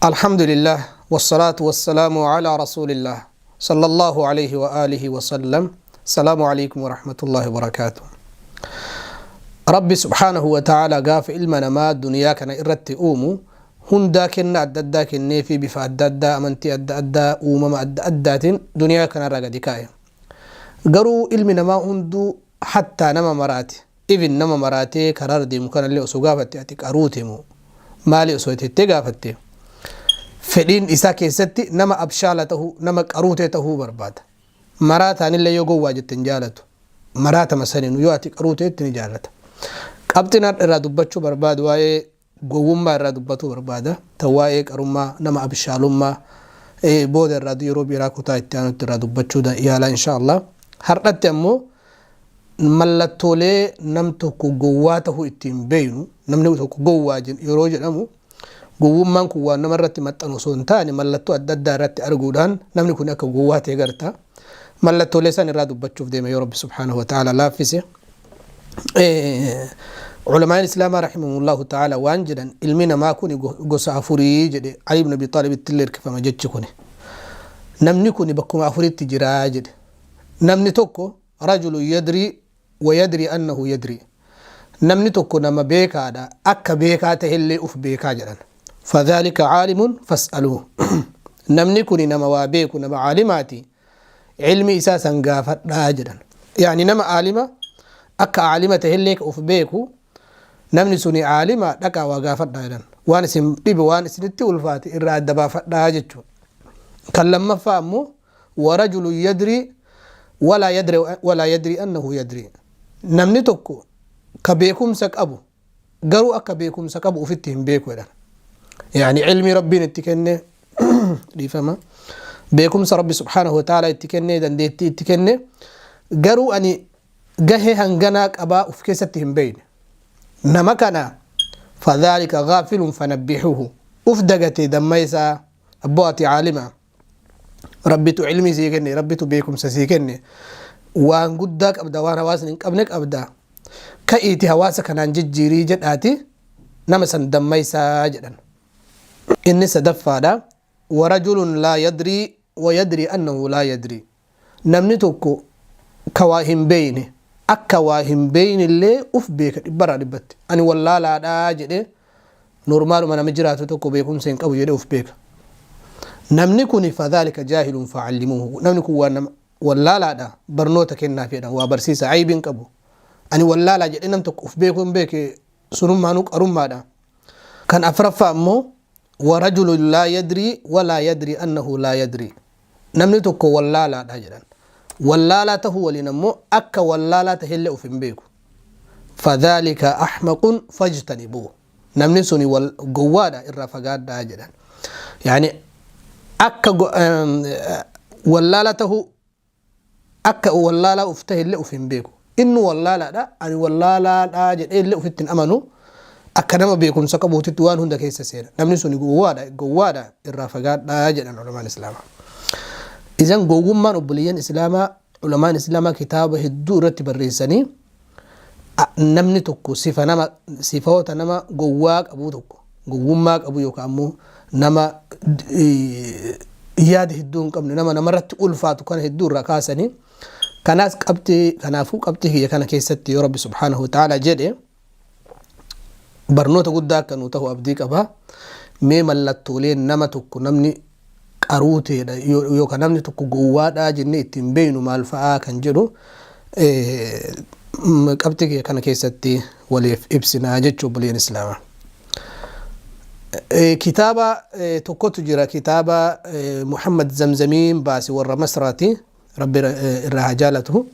الحمد لله والصلاة والسلام على رسول الله صلى الله عليه وآله وسلم. السلام عليكم ورحمة الله وبركاته. ربي سبحانه وتعالى قاف علمنا ما الدنيا كان إرت أومو هندا كنا أددا كني في بفا أددا أمنتي أددا أومما أدات دنيا كان رقا دكاية قروا علمنا ما هندو حتى نما مراتي إذن نما مراتي كرار دي مكان اللي أسوقافتي أتك أروتمو مالي أسويتي تقافتي فدين إسا كيستي نما أبشالته نما قروتته برباد مراتان اللي يقو واجد تنجالته مرات مسنين يواتي قروته تنجالته قبتنا الرادبتشو برباد واي قوما الرادبتو بربادة تواي قرما نما أبشالما بود الراديو روبي راكوتا اتيانو الرادبتشو دا إيالا إن شاء الله هرقت أمو ملتولي نمتو قواته اتين بينو نمنوتو قواجن يروجن أمو gowwummaan kun waan namarratti maxxanu osoo hin taane mallattoo adda addaa irratti arguudhaan namni kun akka gowwaa ta'e garta mallattoolee san irraa dubbachuuf deeme yoo rabbi subhaanahu wa ta'ala laaffise culamaan islaamaa rahimahumullahu ta'ala waan jedhan ilmi namaa kun gosa afurii jedhe Ali ibn Abi Taalib ittillee hirkifama jechi kun namni kun bakkuma afuritti jiraa jedhe namni tokko rajulun yadrii wa yadrii annahu yadrii namni tokko nama beekaadha akka beekaa ta'ellee uf beekaa jedhan فذلك عالم فاسألوه نمني كوني نما وابيكو نما عالماتي علمي إساسا قافت راجلا يعني نما عالمة أكا عالمة هليك أفبيكو نمني سوني عالمة لكا وقافت راجلا وانا سنبيب وانا سنتي والفاتي إراد دبافت راجتو كلما فامو ورجل يدري ولا يدري أنه يدري نمني تكو كبيكم سك أبو قروا أكا بيكم سك أبو أفتهم بيكو لنا يعني علمي ربي نتكني ليفهمه بيكم ربي سبحانه وتعالى يتكني دنديتي يتكني قروا أني جهه هنجناك أبا أفكستهم بين نما كان فذلك غافل فنبحوه أفدقتي دميسا أبواتي عالمة ربي علمي سيكني ربي بيكم سيكني وان قدك أبدا وانا واسن ابنك أبدا كأيتي هواسك أنا جيري جداتي نمسا دميسا جدا إني سدفادا ورجل لا يدري ويدري أنه لا يدري نمنتوكو كواهم بيني أكواهم بين اللي أف بيك برا لبت أنا والله لا أجد نورمال من مجراته توكو بيكم سينك أو يدي أف بيك نمنكني فذلك جاهل فعلموه نمنكو والله لا دا برنوتك إنا فينا وبرسيس عيب كبو أنا والله لا أجد نمتك أف بيكم بيك سنم مانوك أرم مادا كان أفرفا أمو ورجل لا يدري ولا يدري أنه لا يدري نمنتك والله لا أجد والله لا تهو لنمو أكا والله لا تهل أفن بيكو فذلك أحمق فاجتنبوه نمنسوني والقوادة الرفقات دا أجد يعني أكا والله لا تهو أكا والله لا أفتهل أفن بيكو إنه والله لا دا أني والله لا أجد إلا أفتن أمنو أكنما بيكم سكبوا تتوان هندا كيس سير نمني سوني قوادة الرافقات لا يجد علماء الإسلام إذن قوما نبليين إسلاما علماء الإسلام كتابه الدورة بالرئيساني نمني تكو صفات نما قواك أبو تكو قوماك أبو يوكا أمو نما ياده الدون قبل نما نمرت ألفاتو كان الدور ركاسني كناس كنافو قبتي هي كان كيستي يا رب سبحانه وتعالى جدي برنوتا قداك كانوا أبديك أبا مي ملتولين نما تكو نمني قروتي يوكا نمني تكو قوادا جني تنبينو مالفعا كان جدو قبتك كان كيستي وليف إبسنا جدشو بلين إسلاما كتابة تكو تجرى كتابة محمد زمزمين باسي ورى مسراتي ربي الرهجالته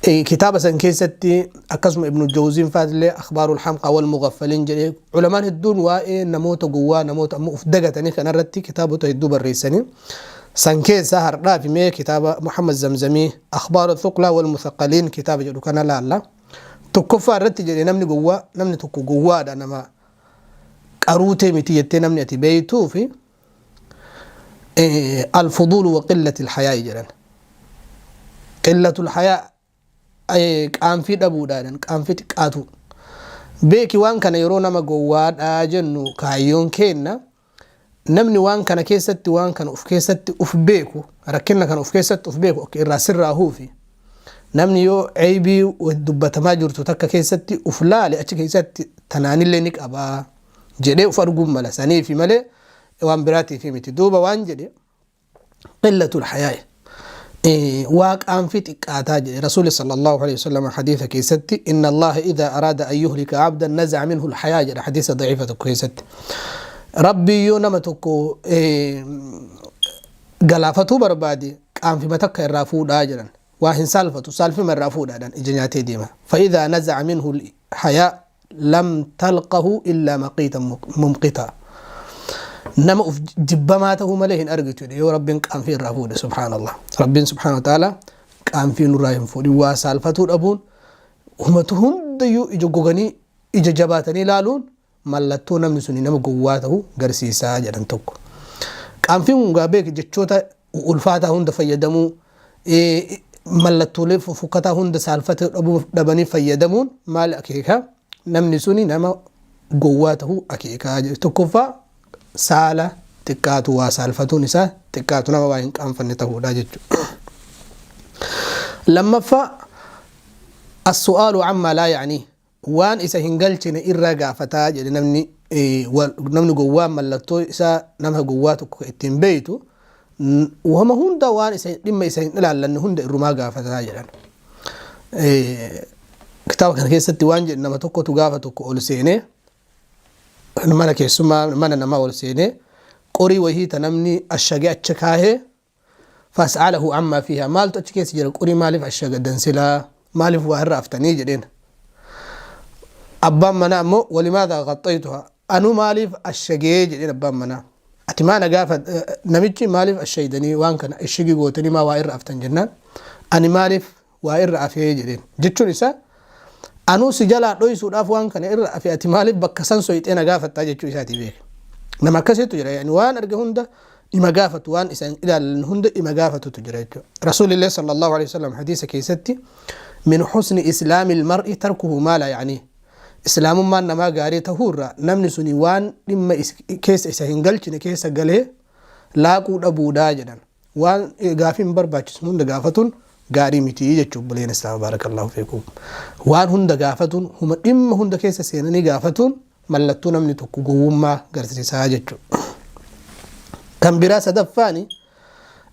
كتابة سنكيستي أقسم ابن الجوزين فاتلي أخبار الحمقى والمغفلين جري علماء الدون وإيه نموت قوة نموت أفدقتني كان رتي كتابه تهدوب الرئيساني سنكيس سهر رافي مي كتابة محمد زمزمي أخبار الثقلة والمثقلين كتابة جدو كان لا الله تكفى رتي جري نمني قوة نمني تكو قوة نما قروتي متيتي نمني أتبيتو في الفضول وقلة الحياة جران قلة الحياة أي قام في دبو دادن قام في تقاتو بيكي وان كان يرونا ما قواد جنو كايون كينا namni waan kana keessatti waan kana uf keessatti uf beeku rakkina kana uf keessatti uf beeku irraa sirraa huufi namni yoo aybii dubbatamaa jirtu takka keessatti uf laale achi keessatti tanaanillee ni qaba jedhee uf arguu mala sanii fi malee waan biraatii fi miti duuba waan jedhe qillatul hayaa واقعا في تقاتا رسول صلى الله عليه وسلم حديث كيستي إن الله إذا أراد أن يهلك عبدا نزع منه الحياة حديث ضعيفة كيستي ربي يونمتكو قلافته بربادي قام في متك الرافود آجلا واهن سالفة من الرافود آجلا إجنياتي ديما فإذا نزع منه الحياة لم تلقه إلا مقيتا ممقتا نما جبماته ملهن أرجتوا يا رب قام في الرافود سبحان الله رب سبحانه وتعالى قام في نراهم فودي وسالفته الأبون هم تهنديو إجوغني إججباتني لالون ملتو نمني سني نما قواته غرسيسا جدن توكو قام في مغابيك جچوتا ألفاتا هند فيدمو ملتو لف فكتا هند سالفته أبو دبني فيدمون مال أكيكا نمني سني نما قواته أكيكا تكفى سالة تكاتو وسالفتو نساء تكاتو نما وين قام فنته دا جچو لما السؤال عما لا يعنيه وان إسا هنقلتنا إرقا فتاج نمني نمني قوام ملتو إسا نمها قواتك اتن بيتو وهم هندا وان إسا لما إسا هنقلال لأن هندا إرماقا فتاج كتابك كان كيستي وانجي إنما توكو تقافتك أولسيني نمانا كيسوما نمانا نما أولسيني قري وهي تنمني الشقاء تشكاهي فاسأله عما فيها مالتو تشكيس جرى قري مالف الشقاء دنسلا مالف وهر أفتني جدين أبان منا مو ولماذا غطيتها أنو مالف الشقيج جدين أبان منا أتمانا قافت نمجي مالف الشيدني وان كان الشقي قوتني ما وائر أفتن جنان أني مالف وائر أفيه جدين جتشو نساء أنو سجالا روي سود أفوان كان إر أفي أتمالف بكسان سويتين قافت تاجتشو إساتي بيك نما كسيتو جرى يعني وان أرقى هندا إما قافت وان إسان إلى هندا إما قافت تجرى رسول الله صلى الله عليه وسلم حديث كيستي من حسن إسلام المرء تركه ما لا يعنيه إسلام ما نما قاري تهورا نمني سني وان لما كيس إسا هنقلتنا كيس قاله لاقود أبو داجنا وان قافين برباچس هند قافتون قاري متي يجب بلين إسلام بارك الله فيكم وان هند قافتون هم إما هند كيس سينني قافتون ملتو نمني تكو قوما قرسي ساججو كان براسة دفاني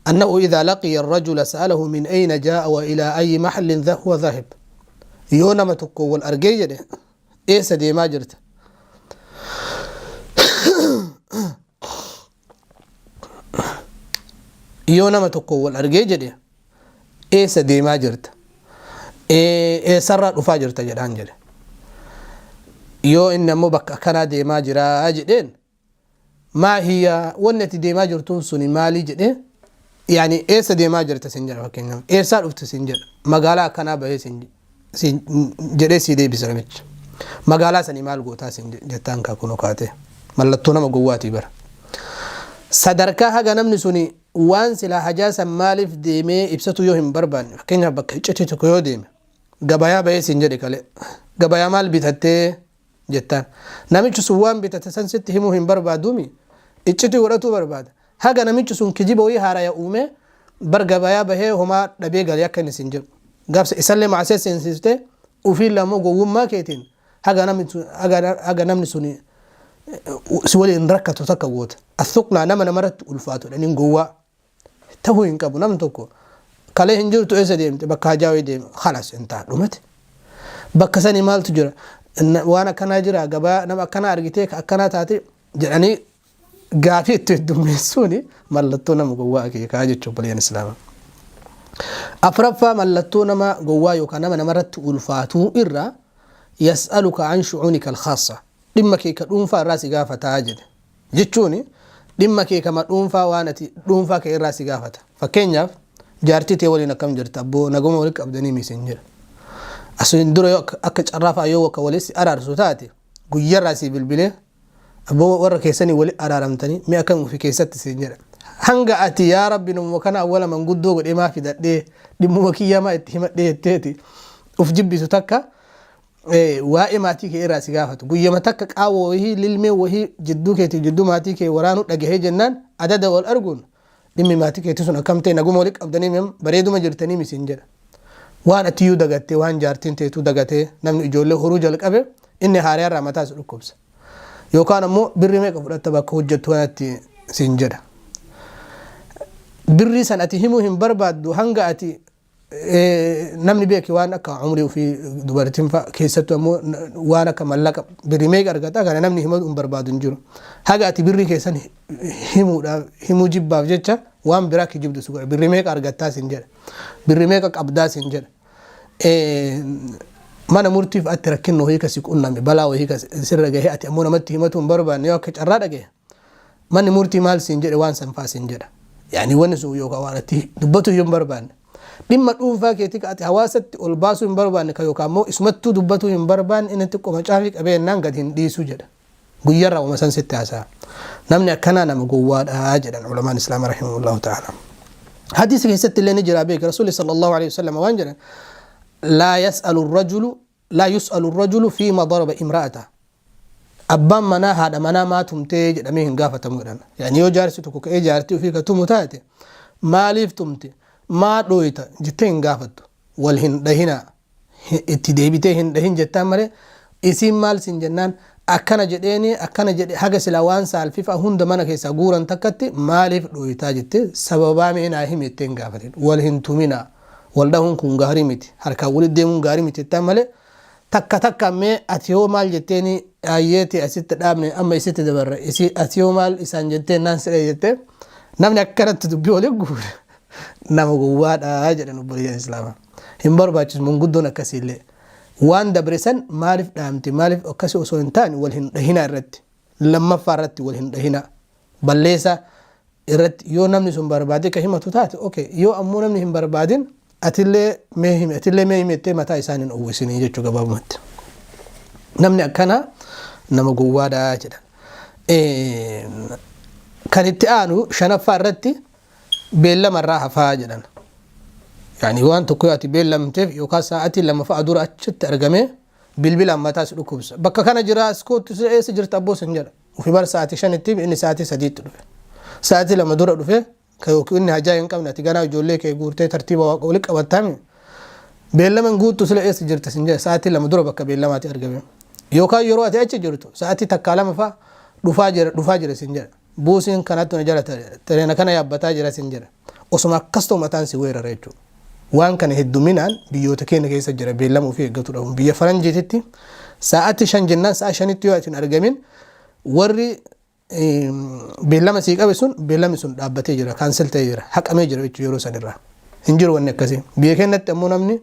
أنه إذا لقي الرجل سأله من أين جاء وإلى أي محل هو ذاهب يونما تكو والأرقية ده إيه سدي ما جرت يونما تكو والأرقية ده إيه سدي ما جرت إيه سرّت وفاجر تجران جري يو إنما بك كنا دي ما جرا أجدين ما هي ونتي دي ما جرتون سني مالي جدين يعني إيه سدي ما جرت سنجر وكينهم إيه صار أفت سنجر مقالة كنا به سنجر سيدي بسرمج مقالة سني مال قوتا سنجر جتان كونو كاته ملتونا مقواتي بر صدركا هجا نمني سني وان سلا حجاسا مالف ديمي إبسطو يوهم بربان كينها بك هجتي تكيو ديمي قبايا به سنجر كالي قبايا مال بيتهتي جتان نميچ سوان بيتتسن ست همهم بربادومي اچتي ورتو برباد هاغا نميچ سون كجيبو هارا يا اومه برغبايا به هما دبي غل يكن سنجر غابس اسلم على سنسيته وفي لمو غوما كيتين هاغا نمني سوني سولي نركتو تكوت الثقل نما مرت الفاتو لان غوا تو ينكبو نمتكو كله هنجرتو اسديم بكا جاوي ديم خلاص انت دمت بكسني مال تجرا وانا كان اجرا غبا نما كان ارغيتك اكنا تاتي يعني غافي تدمسوني ملتو نما غوا كي كاجچو بلين اسلام افرفا ملتو نما غوا يو كان مرت الفاتو إرّا يسألك عن شؤونك الخاصة دمك كدونفا راسي غافة تاجد جچوني دمك كما دونفا وانتي دونفا كي راسي غافة فكينيا جارتي تي ولينا كم جرت ابو نغوم ولك ابدني ميسنجر أسوين درو أكج عرفة أيوة كوليس أرار سوتاتي غير راسي بالبلة أبو ورا كيسني ولي أرارمتني مي أكم في كيسات سنجر هنگا أتي يا ربي نمو كان أولا من قدو قد إما في ده دي ممكية ما اتهمت دي التيتي وفي جبي سوتاكا waa'ee maatii kee irraa si gaafatu guyyama takka qaawwa wahii lilmee wahii jidduu keetii jidduu maatii kee waraanuu dhagahee jennaan adada wal arguun dhimmi maatii keetii sun akkam ta'e naguma walitti qabdanii bareeduma jirtanii misiin jedha waan atiyyuu dagattee waan jaartiin teetuu dagatee namni ijoollee horuu jalqabe inni haariyaarraa mataa isa dhukkubsa yookaan ammoo birrii meeqa fudhatta bakka hojjettu kanatti siin jedha birrii san ati himuu hin barbaaddu hanga ati namni beeki waan akka umrii ofii dubartiin fa'a keessattuu ammoo waan akka mallaqa birrii meeqa argata kana namni himuu hin barbaadu hin jiru haga ati birrii keessan himuu jibbaaf jecha waan biraa kijibdu su godha birrii meeqa argattaa siin jedha birrii meeqa qabdaa siin jedha mana murtiif atti rakkinno wahii kasi qunname balaa wahii kasi sirra gahee ati ammoo namatti himatu hin barbaanne yoo akka carraa dhagaye manni murtii maal siin jedhe waan san faa siin jedha yaani wanni sun yookaan waan ati dubbatu hin barbaanne dhimma dhuunfaa keetii ati hawaasatti ol baasuu hin barbaanne ka yookaan ammoo isumattuu dubbatu hin barbaanne inni xiqqoo macaafii qabeennaan gadi hin dhiisuu jedha guyyarraa uma san sitti haasa'a namni akkanaa nama gowwaadhaa jedhan ulamaan islaama rahimahullahu ta'ala hadiisa keessatti illee ni jira beeka rasuulli sallallahu alaihi wasallam waan jedhan لا يسأل الرجل فيما ضرب امرأته أبان منا هذا منا ما تمتي جدمين قافة مغرنا يعني يو جارسي تكوك اي جارتي وفيك تمتاتي ما ليف تمتي ما دويتا جتين قافة والهن دهنا اتديبتين دهن جتان مري اسم مال سنجنان أكنا جديني أكنا جدي حاجة سلاوان سال فيفا هند منا كيسا قورا تكتي ما ليف دويتا جتي سببا من اهم اتين قافة والهن تمنا والدهون كون غاري متي harka wali deemun gaari miti tamale takka takka me atiyo mal jeteni ayeti asitta damne amma isitta dabarra isi atiyo mal isan jette nan sire jette namni akkanatti dubbi wali guur nama gowwaadha jedhan bariya islaama hin barbaachis mun guddoon akkasille waan dabresan maalif dhaamti maalif akkasi osoo hin taani wal hin dhahina irratti lammaffaa irratti wal hin dhahina balleessa irratti yoo namni sun barbaade ka himatu taate okay yoo ammoo namni hin barbaadin atille mehime te mata isanin uwisini jechu gabaabumatti namni akkana nama gowwaadha jedhan kan itti aanu shanaffaa irratti beellama irraa hafaa jedhan yani waan tokko ati beellamteef yookaan sa'aatii lama fa'a dura achitti argame bilbilaan mataa si dhukkubsa bakka kana jira askootti eessa jirta abboos hin jedha ufi bar sa'aatii shanitti inni sa'aatii sadiitti dhufe sa'aatii lama dura dhufe كيوكي إني هجاين قمنا تجانا يجولي كي قورتي ترتيبه وقولك أبتامي بيلما نقول تسلا إيش جرت سنجا ساعتي لما ضربك بيلما ترجمه يوكا يروح تأتي جرتو ساعتي تكلم فا دفاجر سنجا بوسين كانت نجارة ترينا كنا يبتا جرا سنجا وسما كستو متان سوير ريتو وان كان هدومينان بيوتكين كيس جرا بيلما في قطرهم بيا فرنجي تتي ساعتي شنجنا ساعة شنيتيو أتين أرجمين وري beellama sii qabe sun beellami sun dhaabbatee jira kaansel ta'ee jira haqamee jira jechuudha yeroo san irraa hin jiru wanni akkasii biyya keenyatti ammoo namni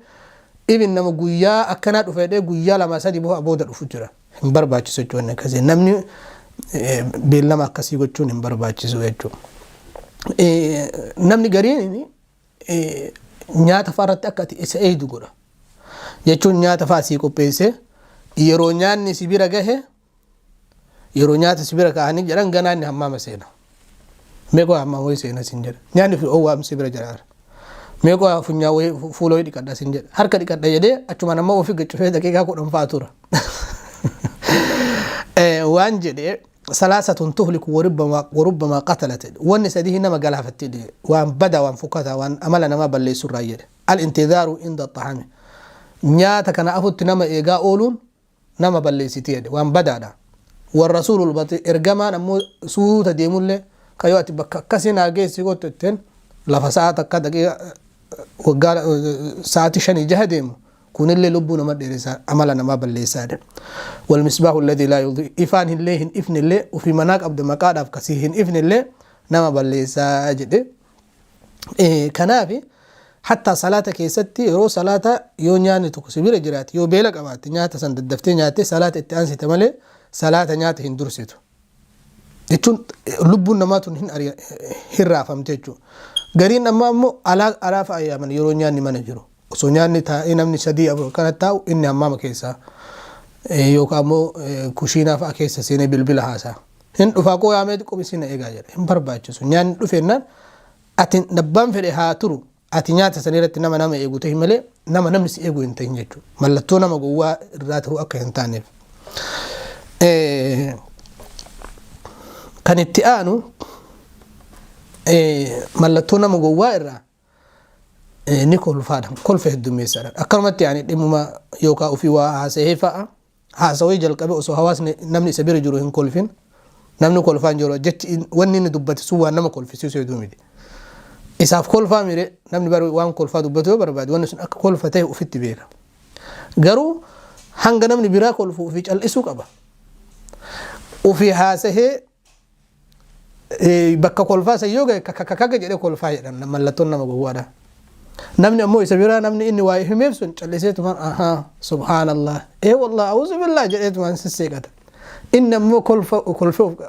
ibin nama guyyaa akkanaa dhufee guyyaa lama sadii booda dhufu jira hin barbaachisu jechuudha wanni akkasii namni beellama akkasii gochuun hin barbaachisu jechuudha namni gariin nyaata fa'aarratti akka ati isa eeydu godha jechuun nyaata fa'aa sii qopheesse yeroo nyaanni si bira gahe yeroo nyaata sibira kaanii jedhan ganaanni hammaama seena meeqoo hammaama wayii seena sin jedha nyaanni fi owwaam sibira jiraara meeqoo funyaa wayii fuuloo dhiqadha sin jedha harka dhiqadha jedhee achuma nama ofii gaccufee daqiiqaa 10 fa'aa tura waan jedhee salaasatun tuhliku warubbama qatalat wanni sadii nama galaafattee waan bada waan fukata waan amala nama balleessu irraa jedhe al-intidaaru inda at-ta'ami nyaata kana afutti nama eegaa ooluun nama balleessiti jedhe waan badaadha والرسول البطيء إرجمان أمو سوت ديمولة كيواتي بكاسين عجيز يقول تتين لفساعة كذا كي وقال ساعتي شني جهدهم كون اللي لبونا ما دريسا عملنا ما بالليساد والمصباح الذي لا يضيء إفان الله إفن الله وفي مناك عبد مكاد أفكسيه إفن الله نما بالليساد كنافي حتى صلاة كيستي رو صلاة يونياني تكسبير جرات يو بيلك أمات نياتا سند الدفتين نياتي صلاة التأنسي تملي صلاة نياتا هندرسيتو يتون لبون نماتون هرافمتيجو غارين أما أمو ألاف أيامن يرو نياني منجرو سو نياني تا إنامني سدي أبو كانت تاو إني أمام كيسا يوكا أمو كوشينا فا كيسا سيني بالبلا هاسا هن رفاقو يامي دكو بسينا إيغا جر هم برباچو سو نياني رفينان أتن نبان فري هاترو ati nyaata sanirratti nama eegu ta'e malee namni si eegu hin ta'in jechuudha. Mallattoo nama gowwaa irraa ta'uu akka hin taaneef. Kan itti aanu mallattoo nama gowwaa irraa ni kolfaadha. Kolfa heddummeessaadha. Akkanumatti yaani dhimmuma yookaan ofii waa haasa'ee fa'a. Haasawee jalqabe osoo hawaasni namni isa bira jiru hin kolfin. Namni kolfaan jiru jechi wanni inni dubbate sun waan nama kolfisiisu hedduu miti. Isaaf kolfaa mire namni bara waan kolfaa dubbatu yoo barbaade wanni sun akka kolfa ta'e ofitti beeka. Garuu hanga namni biraa kolfu ofii cal'isuu qaba. Ofii haasa'ee bakka kolfaa san yoo gahe kakka jedhee kolfaa jedhan mallattoon nama gowwaadha. Namni ammoo isa biraa namni inni waa himeef sun cal'iseetumaan ahaa subhaanallah wallah a'uuzu billah jedheetumaan sisseeqata. Inni ammoo kolfa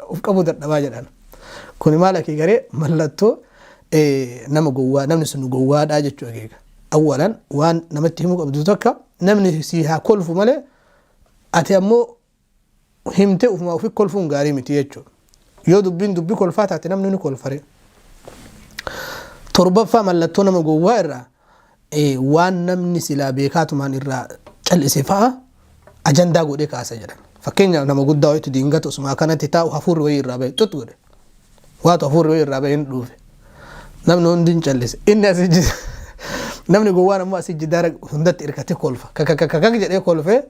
of qabu dadhabaa jedhan. Kuni maal akki garee mallattoo nama gowwaa namni sun gowwaadhaa jechuu akeeka. Awwalan waan namatti himuu qabdu tokko namni si haa kolfu malee ati ammoo himtee ufuma ofii kolfuun gaarii miti jechuudha. Yoo dubbii kolfaa taate namni ni kolfare. Torbaffaa mallattoo nama gowwaa irraa waan namni silaa beekaatumaan irraa cal'ise fa'a ajandaa godhee kaasa jedhan. Fakkeenyaaf nama guddaa wayitu diingata osuma kanatti taa'u hafuurri wayii irraa bahe xut godhe. Waatu hafuurri wayii irraa bahe hin dhufe. Namni hundi hin callise. Inni asii jira. Namni gowwaan ammoo asii jidaara hundatti hirkatee kolfa. Kakak jedhee kolfee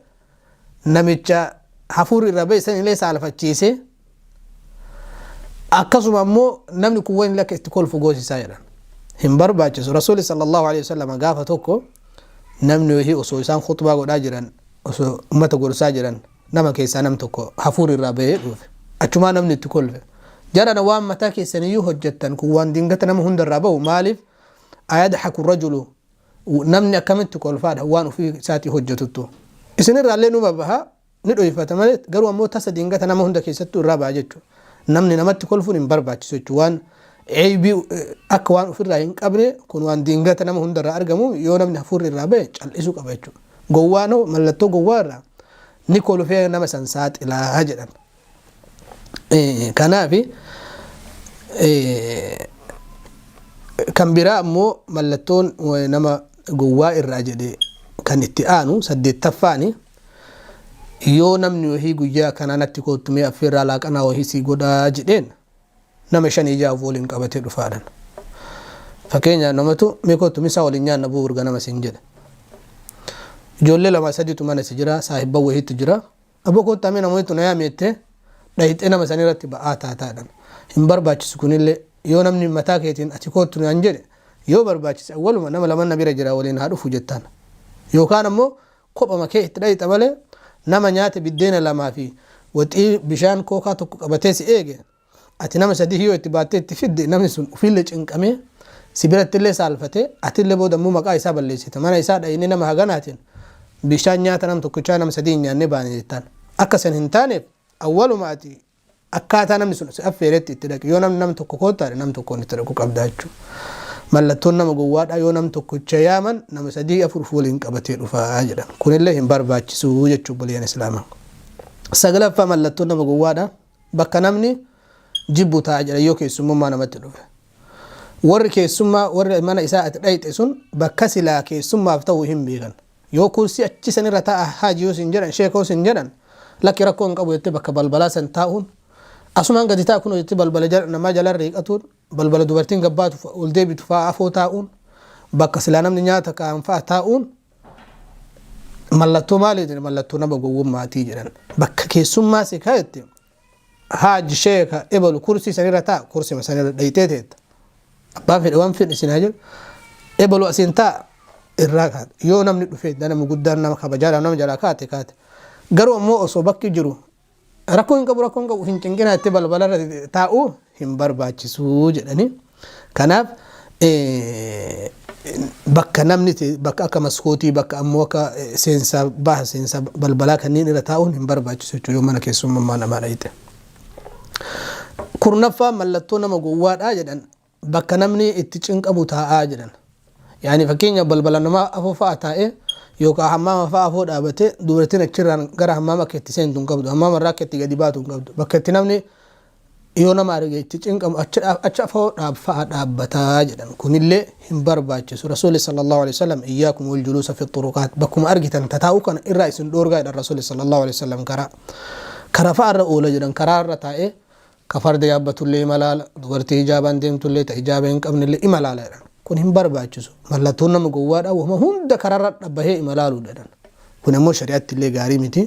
namicha hafuurri irraa bahe san illee saalfachiisee akkasuma ammoo namni kun waan akka itti kolfu goosisaa jedhan. Hin barbaachisu. Rasuulli sallallahu alaihi wasallam gaafa tokko namni wayii osoo isaan khutbaa godhaa jiran osoo ummata gorsaa jiran nama keessaa nam tokko hafuurri irraa bahee dhufe. Achumaa namni itti kolfe. Jarana waan mataa keessaniyyuu hojjettan kun waan dingata nama hundarraa bahu maaliif ayadhaku rajulu namni akkamitti kolfaadha waan ofii isaatii hojjetuttu. Isinirraallee numa baha ni dhoyfata malee garuu ammoo tasa dingata nama hunda keessattuu irraa baha jechuudha. Namni namatti kolfuun hin barbaachisu jechuudha. Waan eebii akka waan ofirraa hin qabne kun waan dingata nama hundarraa argamu yoo namni hafuurri irraa bahe cal'isuu qaba jechuudha. Gowwaanoo mallattoo gowwaa irraa ni kolfee nama san saaxilaa jedhan. Kanaafi kan biraa ammoo mallattoon nama gowwaa irraa jedhe kan itti aanu 8taffaani yoo namni wahii guyyaa kananatti kootumee affeerraa laaqanaa wahii sii godhaa jedheen nama 5-6 waliin qabatee dhufaadhan. Fakkeenyaaf namatu mee kootumisaa waliin nyaanna buu urga nama siin jedhe. Ijoollee 2-3tu mana si jira saahibban wahiitu jira. Abbo kootamee namoonni na yaameette dhayixee nama san irratti ba'aa taataadhan. Hin barbaachisu kunillee yoo namni mataa keetiin ati kootu naan jedhe yoo barbaachise awwaluma nama laman bira jira waliin haa dhufu jettaan. Yookaan ammoo kophama kee itti dhayixa malee nama nyaata biddeena 2 fi waxii bishaan kookaa tokko qabatee si eege ati nama 3 yoo itti baattee itti fidde namni sun ufillee cinqamee si birattillee saalfatee atillee booda immoo maqaa isaa balleessita mana isaa dhayinee nama haganaatiin bishaan nyaata nam tokkochaa nama 3 nyaannee baane jettaan. Akka san hin taaneef awwaluma ati akkaataa namni sun affeeretti itti dhaqe yoo namni nam tokko kootaadhe nam tokkoon itti dhaqu qabda jechuudha. Mallattoon nama gowwaadhaa yoo nam tokkocha yaaman nama 3-4 waliin qabatee dhufaa jedhan. Kunillee hin barbaachisu jechuudha buleen islaamaa. 9ffaa mallattoon nama gowwaadhaa bakka namni jibbu ta'a jedha yoo keessummaa namatti dhufe. Warri keessummaa warri mana isaa ati dhayxe sun bakka silaa keessummaaf ta'uu hin beekan. Yoo kursi achi sanirra ta'a haajiyoo sin jedhan sheekoo sin jedhan lakki rakkoo hin qabu jettee bakka balbalaa san taa'uun asumaan gadi taa'u kun jettee balbala namaa jalarra hiiqatuun balbala dubartiin gabbaatu ol deebitu fa'aa afoo taa'uun bakka silaa namni nyaata kaa'an fa'aa taa'uun mallattoo maaliiti mallattoo nama gowwummaatii jedhan. Bakka keessummaa si kaa'etti haaji sheeka ebalu kursi sanirra ta'a kursi sanirra dhayitee teetta. Abbaan fedhe waan fedhe isin haa jedhu ebalu asiin ta'a irraa kaate yoo namni dhufee nama guddaan nama kabajaadhaaf nama jalaa kaate garuu ammoo osoo bakki jiru rakkoo hin qabu hin cinqinaa itti balbalarra taa'uu hin barbaachisu jedhani. Kanaaf bakka namni bakka akka maskootii bakka ammoo akka seensa balbalaa kanneen irra taa'uun hin barbaachisu jechuudha yoo mana keessummaa namaa dhayite. 10ffaa mallattoo nama gowwaadhaa jedhan bakka namni itti cinqamu taa'aa jedhan. Yaani fakkeenya balbala namaa afoo fa'a taa'ee yookaan hammaama fa'a afoo dhaabatee dubartiin achirraan gara hammaama keetti seentu hin qabdu hammaama irraa keetti gadi baatu hin qabdu bakka itti namni يونا ما رجعت تجنكم أشافه أبفاد أبتا جدا كن اللي هم برباج رسول صلى الله عليه وسلم إياكم والجلوس في الطرقات بكم أرجتا تتاوكا الرئيس دورجا الرسول صلى الله عليه وسلم كرا فار أولى جدا كرار رتاء كفر ديابة اللي ملال دورتي إجابة ديمت اللي تإجابة قبل اللي إملال كن هم برباج ملتونا مجواد أو هم ده كرار به إملالو جدا كن مو شريعة اللي قاريمتي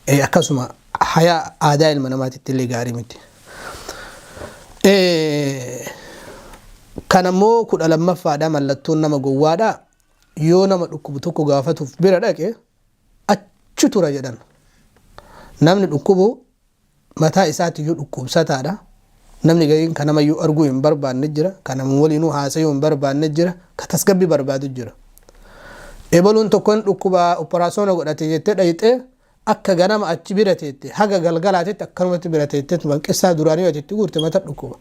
أكسما حياة أداء المنامات اللي قاريمتي kana moo kudha lammaffaadha mallattoon nama gowwaadha yoo nama dhukkubu tokko gaafatuuf bira dhaqe achi tura jedhan namni dhukkubu mataa isaatiyyuu dhukkubsataadha namni gariin kan namayyuu arguu hin barbaanne jira kan nama waliinuu haasayuu hin barbaanne jira ka tasgabbii barbaadu jira ebaluun tokkoon dhukkuba operaasyoona godhate jettee dhayxee akka ganama achi bira teette haga galgalaatetti akkanumatti bira teettetti manqissaa duraanii wajjitti guurte mata dhukkuba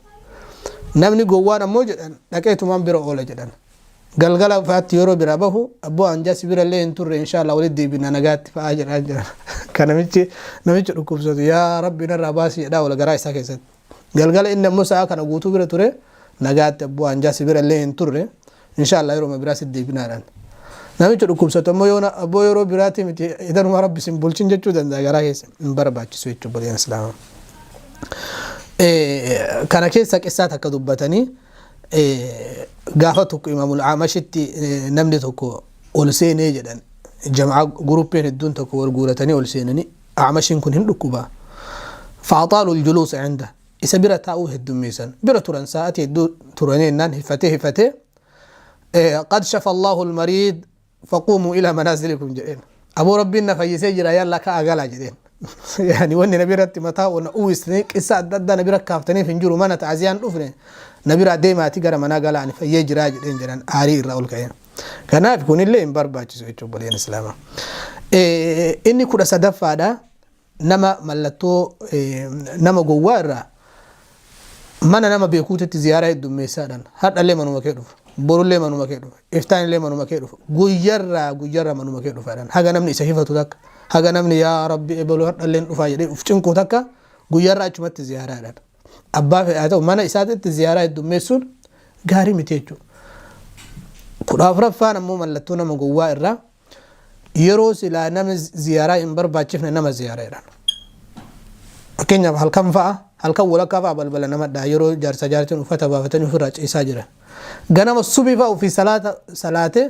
namni gowwaan ammoo jedhan dhaqeetumaan bira oola jedhan galgala faatti yeroo bira bahu abboo anjaasi bira illee hin turre inshaallah walitti deebina nagaatti fa'aa jedhan kan namichi dhukkubsatu yaa rabbi narraa baasii jedhaa wala garaa isaa keessatti galgala inni ammoo sa'a kana guutuu bira ture nagaatti abboo anjaasi bira illee hin turre inshaallah yeroo biraa sitti deebinaadhaan namicha dhukkubsatu ammoo yoo abboo yeroo biraati miti idanuma rabbi sin bulchin jechuu danda'a garaa keessa hin barbaachisu jechuudha boleen islaamaa kana keessa qissaa takka dubbatanii gaafa tokko imaamul aamashitti namni tokko ol seenee jedhan jamaa guruppeen hedduun tokko wal guuratanii ol seenanii aamashiin kun hin dhukkuba fa'axaalul juluus cinda isa bira taa'uu heddummeessan bira turan sa'atii hedduu turanii innaan hifatee qad shafa allahu almariid فقوموا إلى منازلكم جدين أبو ربنا فيسي جرا يلا كأغلا جدين يعني واني نبي رتي متى ونقوي سنيك إسا دادا نبي ركافتني في نجورو مانا تعزيان أفني نبي رأى ديما تيجرا منا غلا يعني فيجرا جدين جدين آري الرأول كيان كان يكون اللي إمباربا جسوي تشوبلي الإسلام إني كده صدف هذا نما ملتو نما جوارا نما بيكوتة زيارة الدميسان هذا اللي منو مكيدو boru le manuma keedu iftaan le manuma keedu guyarra manuma keedu fadan haga namni isa hifatu takka haga namni ya rabbi ebelu hadallen dhufa jedhe ufcinku takka guyarra achumatti ziyaaraadha abbaa fe'ata mana isaatti ziyaaraa heddummeessuun gaarii miti jechuudha kudha afuraffaan ammoo mallattoo nama gowwaa irraa yeroo silaa nama ziyaaraa hin barbaachifne nama ziyaaraadhaan fakkeenyaaf halkan walakkaa fa'a balbala namadhaa yeroo jaartiin uffata baafatanii ofirraa ciisaa jiran ganama subii fa'u fi salaate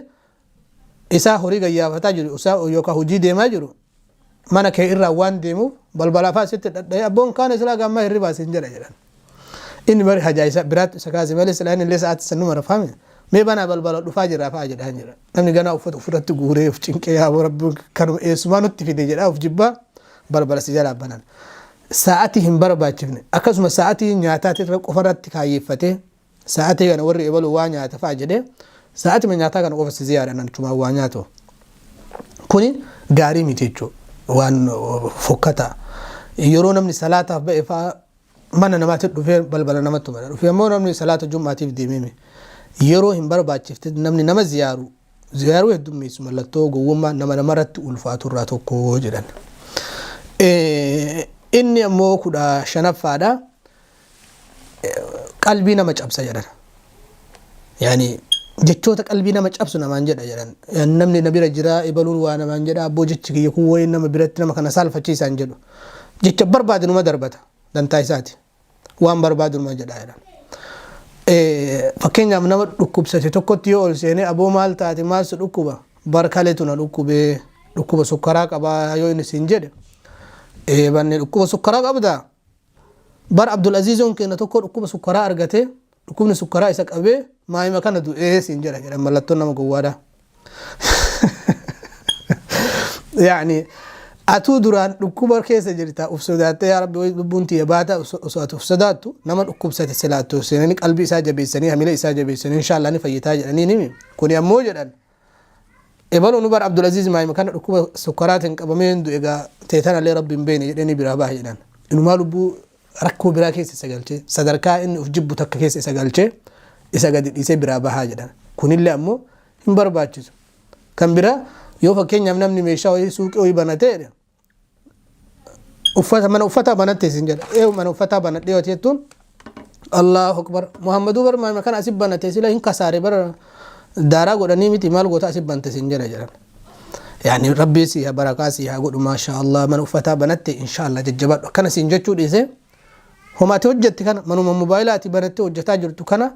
isaa horii gayyaafataa jiru isaa yookaan hojii deemaa jiru mana kee irraa waan deemuuf balbalaa fa'aa sitti dhadha'ee abboon kaan islaa gammaa hirribaa sin jedhan inni bari hajaayisa biraatti isa kaase malee silaa inni illee sa'aatti sannuma rafame mee banaa balbala dhufaa jira fa'aa jedhaan jira namni ganaa uffata ofirratti guuree of cinqee yaa rabbi kanuma eessumaa nutti fide jedhaa of jibbaa balbala si jalaa banan sa'atii hin barbaachifne akkasuma sa'atii nyaataatti qofarratti kaayyeeffatee sa'atii kana warri ebalu waa nyaata fa'aa jedhee sa'atii nyaataa kana qofa si ziyaaran chuma waa nyaatu kuni gaarii miti jechuudha waan fokkata yeroo namni salaataaf ba'e fa'aa mana namaatti dhufee balbala namatti mana dhufee ammoo namni salaata jummaatiif deemee yeroo hin barbaachifte namni nama ziyaaruu heddummeessu mallattoo gowwummaa namarratti ulfaatu irraa tokko jedhan inni ammoo kudha shanaffaadha qalbii nama cabsa jedhan yani jechoota qalbii nama cabsu namaan jedha jedhan namni na bira jira ebaluun waa namaan jedha abboo jechi kiyya kun wayin nama biratti nama kana saalfachiisaan jedhu jecha barbaadinuma darbata dantaa isaati waan barbaadinuma jedha jedhan fakkeenyaaf nama dhukkubsate tokkotti yoo ol seenee aboo maal taate maal si dhukkuba barkaleetu na dhukkubee dhukkuba sukkaraa qabaa yoo inni siin jedhe banne dhukkuba sukkaraa qabdaa bar Abdul Azizoon keenya tokko dhukkuba sukkaraa argate dhukkubni sukkaraa isa qabee maayima kana du'ee siin jedha jedhan mallattoon nama gowwaadha yani atuu duraan dhukkuba keessa jirta uf sodaattee yaa rabbi lubbuun tiyya baata uf sodaattu nama dhukkubsate silaattu seenanii qalbii isaa jabeessanii hamila isaa jabeessanii inshaallah ni fayyitaa jedhanii nimi kuni ammoo jedhan ebaluun bar Abdul Aziz maayima kana dhukkuba sukkaraatiin qabamee du'e egaa teetan allee rabbi hin beene jedhanii biraa baha jedhan inumaa lubbuu rakkoo biraa keessa isa galchee sadarkaa inni uf jibbu takka keessa isa galchee isa gadi dhiisee biraa bahaa jedhan kunillee ammoo hin barbaachisu kan biraa yoo fakkeenyaaf namni meeshaa wayii suuqii wayii banatee uffata mana uffata banatte isin jedha mana uffata banadhe yoo jettuun Allahu akbar Muhammadu bar ma kana asib banatte sila hin kasaare bar daaraa godhanii miti maal goota asib banatte isin jedhan يعني ربي سيها بركاسي أقول ما شاء الله من أفتى بنتي إن شاء الله ججبت كان سينجتشو ديسه هما توجدت كان من موبايلاتي بنتي وجتا جرتو كان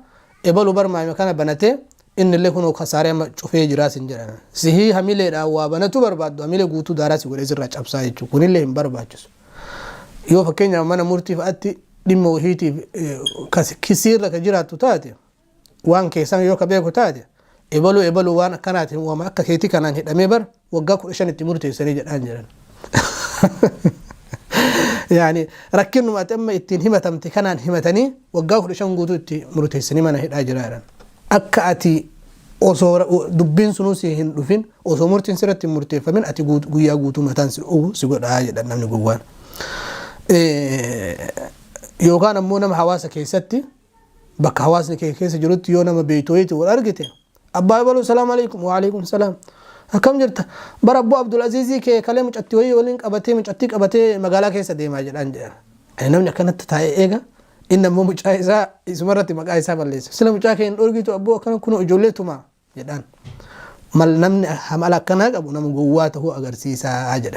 إبلو بر ما كان بنتي إن اللي كانوا خسارة ما شوفي جراس إنجرنا سهي هميلة أو بنتو برباد هميلة قوتو داراسي ورزق رج أبصاي شو كون اللي هم برباجس يو فكينا من مرتي فأتي دم وهيتي كثير لك جراتو تاتي وان كيسان يو كبير تاتي إبلو وانا كانت وما كهيتي كان هيدا ميبر وقاكو إيشان التمرتي سريج الأنجران يعني ركنوا ما تم التين همة تمتكنان همتني وقاكو إيشان قوتو التمرتي سنيمان هيدا أجران أكأتي أصور دبين سنوسي هندوفين أصورتين سرت التمرتي فمن أتي قويا قوتو متانسي أو سيقول آجد أنم نقوان يوغان أمونا محواسة كيستي بك حواسة كيس جرد يونا ما بيتويتي والأرقتي أبا يبالو السلام عليكم وعليكم السلام كم جرت بر أبو عبد العزيز كي كلام مجتوي ولين أبتي مجتك أبتي مقالة كيس دي ما جل أنجر أنا من كانت تتعي إيجا إن مو مجايزة إسمرتي مجايزة بالليس سلام مجاكين أرجيتو أبو كانوا كنوا جولتو ما جدان مال نمن حملا كناك أبو نم جواته هو أجر سيسا أجر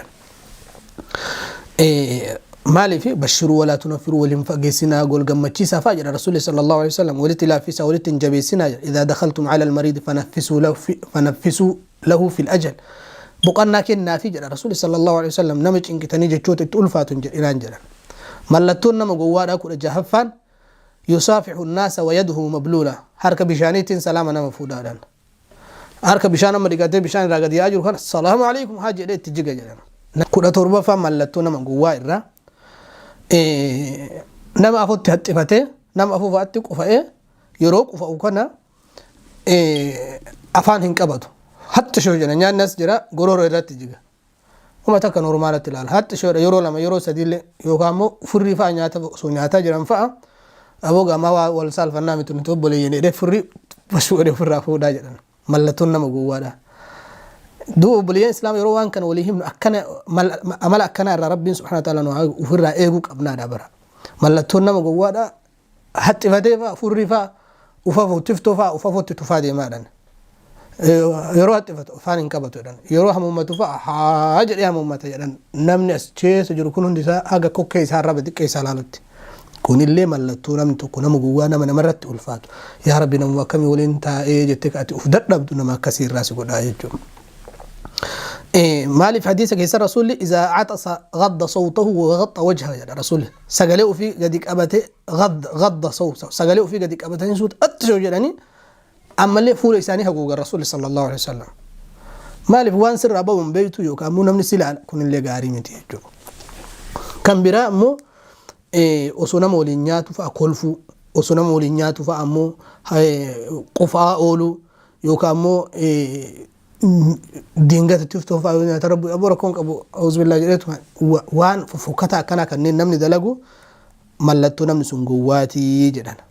مالي في بشروا ولا تنفروا ولنفقسنا قول قمتشي سافاجر رسول صلى الله عليه وسلم ولت لا في سولت جبيسنا إذا دخلتم على المريض فنفسوا له في الأجل بقنا كنا في جل رسول صلى الله عليه وسلم نمج إنك تنيجي تشوت الألفات إلى أنجل ملتون نم جوار أكل جهفان يصافح الناس ويده مبلولة حركة بشانيت سلام نم فودان حركة بشان مريقات بشان راقد ياجر خان السلام عليكم حاجة ليه تجيك جل كل تربة فملتون نم جوار نم أفوت هتفتة نم أفوت فاتك وفاء يروق وفاء أفان هنكبتو حتى شو جنا نيان ناس جرا غرور رات جيجا وما تكن نورمالة الآن حتى شو يورو لما يورو سديل يوكامو فري فانياتا سونياتا جرام فا أبو جاما والسالف النامي تنتوب بلي يعني ده فري بسوا ده فرا فودا جنا ملتون نما جوادا دو بليان إسلام يورو وان كان وليهم أكنا عمل أكنا رب سبحانه وتعالى نوع وفرا إيجوك أبنا دابرا ملتون نما جوادا حتى فديفا فري فا وفافو تفتوفا وفافو تتفادي مالن يروح تفتح فان كبتو دان يروح ممتو فا حاجة يا ممتو دان نمني أسچه سجرو كنون ديسا أغا كوكي سارة بدي كي سالالوتي كون اللي ملتو نمتو كنا مقوانا من مرت ألفاتو يا ربي نمو كمي ولين تا جتك أتي أفدت نبتو نما كسير راسي قد آيجو مالي في حديثة كيسا رسول إذا عطس غض صوته وغطى وجهه يا رسول سقليو في قديك أبتي غض صوته سقليو في قديك أبتي صوت أتشو جلاني أما اللي فول إساني حقوق الرسول صلى الله عليه وسلم مالي فوان سر أبو من بيتو يوكا مو نمني سلال كون اللي قاري متيجو كان براء مو أصنا مولينياتو فأكولفو أصنا مولينياتو فأمو قفاء أولو يوكا مو دينغات تفتو فأولينا تربو أبو ركونك أبو أعوذ بالله جريتو وان ففوكتا كان نمني دلقو ملتو نمني سنقواتي جدانا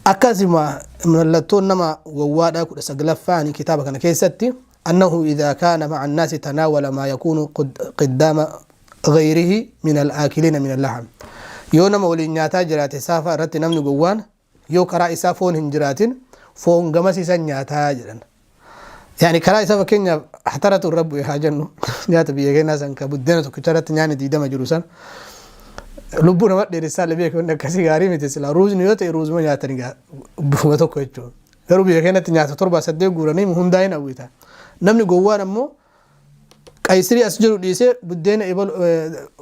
أكاسما ملتون نما ووادا كل سجلفاني كتابك أنا كيستي أنه إذا كان مع الناس تناول ما يكون قدام غيره من الآكلين من اللحم يوم مولينياتا جرات سافا رت نمن جوان يو كرا إسافون هنجراتين فون جمسي سنياتا جران يعني كرا إسافا كينيا احترت الرب يحاجنو نيات بيجينا سنك بدنا تكترت يعني دي دم جلوسان لبونا ما دير سال بيك ونا كسي غاري متسلا روز نيوتي روز ما ياتنيغا بفوتو كويتو غرو بيك هنا تنيا تربا سدي غورني مهنداين اويتا نمني غوان امو قيسري اسجرو ديسه بدينا ايبل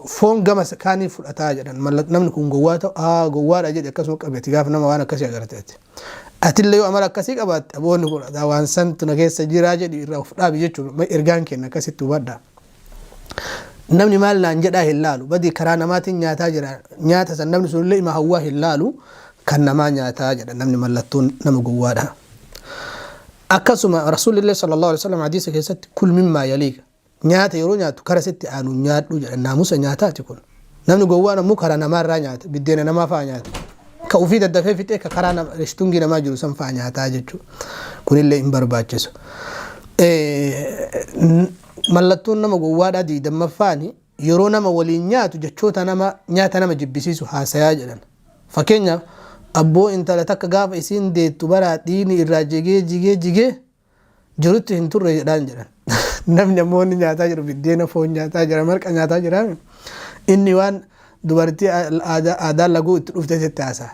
فون غمس كاني فلتا جدان ملت نمني كون غواتو غوار اجي كسو قبيتي غاف نما وانا كسي غرتت اتليو امر كسي قبات ابون غور دا وان سنت نغي سجيراجي دي رف دابي يچو ما ارغان كن كسي توبدا namni maal laan jedhaa hin laalu badii karaa namaatiin nyaataa jira nyaata san namni sunillee ima hawwaa hin laalu kan namaa nyaataa jedha namni mallattoon nama gowwaadha akkasuma rasuulillee sallallahu alaihi wasallam hadiisa keessatti kul mimmaa yaliika nyaata yeroo nyaatu kara sitti aanu nyaadhu jedha naamusa nyaataati kun namni gowwaan ammoo karaa namaarraa nyaata biddeena namaa faa nyaata ka ufii daddafee fixee ka karaa reshtungi namaa jiru san faa nyaataa jechuudha kunillee hin barbaachisu mallattoon nama gowwaadhaa diidamaffaani yeroo nama waliin nyaatu jechoota nama nyaata nama jibbisiisu haasayaa jedhan. Fakkeenyaaf abboo intala takka gaafa isiin deettu bara dhiini irraa jigee jirutti hin turre jedhaan jedhan. Namni ammoo inni nyaataa jiru biddeena foon nyaataa jira marqa nyaataa jira. Inni waan dubartii aadaa laguu itti dhufteetti haasa'a.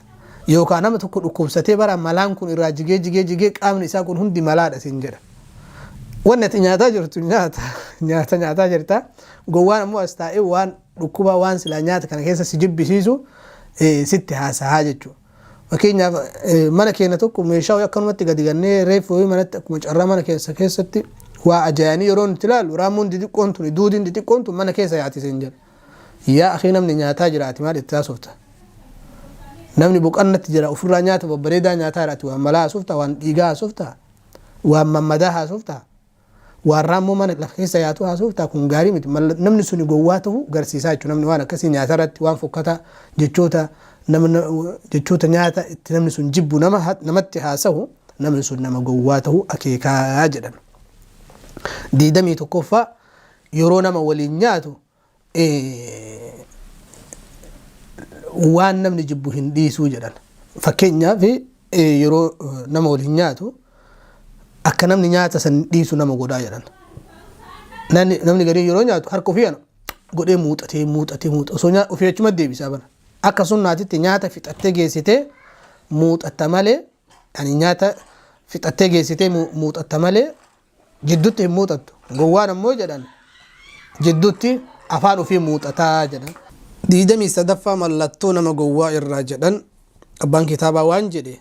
Yookaan nama tokko dhukkubsatee bara malaan kun irraa jigee qaamni isaa kun hundi malaadha siin jedha. Wanni ati nyaataa jirtu nyaataa jirta. Gowwaan ammoo as taa'ee waan dhukkuba waan silaa nyaata kana keessa si jibbisiisu sitti haasa'a jechuudha. Fakkeenyaaf mana keenya tokko meeshaa akkanumatti gadi gannee reefu manatti akkuma carraa mana keessatti waa ajaa'anii yeroo nuti ilaallu raamuun xixiqqoon tuni duudiin xixiqqoon tun mana keessa yaatiseen jira. Yaa akhi namni nyaataa jiraati maal itti haasofta? Namni boqannatti jira ofirraa nyaata babbareedaa nyaataa jiraati waan malaa haasofta waan dhiigaa haasofta waan mammadaa haasofta waan raammoo mana lafa keessa yaatu haasofta kun gaarii miti. Namni suni gowwaa ta'uu garsiisaa jechuudha. Namni waan akkasii nyaata irratti waan fokkataa jechoota nyaata itti namni sun jibbu namatti haasa'u namni sun nama gowwaa ta'uu akeekaa jedhan. 21ffaa yeroo nama waliin nyaatu waan namni jibbu hin dhiisuu jedhan. Fakkeenyaaf yeroo nama waliin nyaatu akka namni nyaata san dhiisu nama godhaa jedhan. Namni gadi yeroo nyaatu harka ofii godhee muuxatee osoo ofii achuma deebisaa bana. Akka sunnaatitti nyaata fixattee geessitee muuxatta malee nyaata fixattee geessitee muuxatta malee jidduutti hin muuxattu. Gowwaan ammoo jedhan jidduutti afaan ofii muuxataa jedhan. 23ffaa mallattoo nama gowwaa irraa jedhan abbaan kitaabaa waan jedhe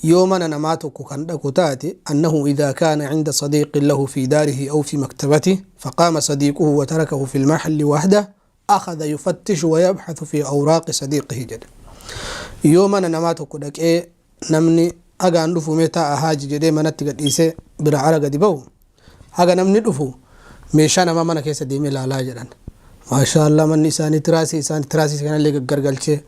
yoo mana namaa tokko kan dhaqu taate annahu idhaa kaana cinda sadiiqin lahu fi daarihi aw fi maktabatihi faqaama sadiiquhu wa tarakahu fi lmahalli wahdah akhadha yufattishu wa yabhathu fi awraaqi sadiiqihi jedhe. Yoo mana namaa tokko dhaqee namni hagaan dhufu mee taa'a haaji jedhee manatti gadhiisee bira ala gadi bahu haga namni dhufu meeshaa namaa mana keessa deemee ilaalaa jedhan. Maashaallah manni isaanii tiraasii kanallee gaggargalchee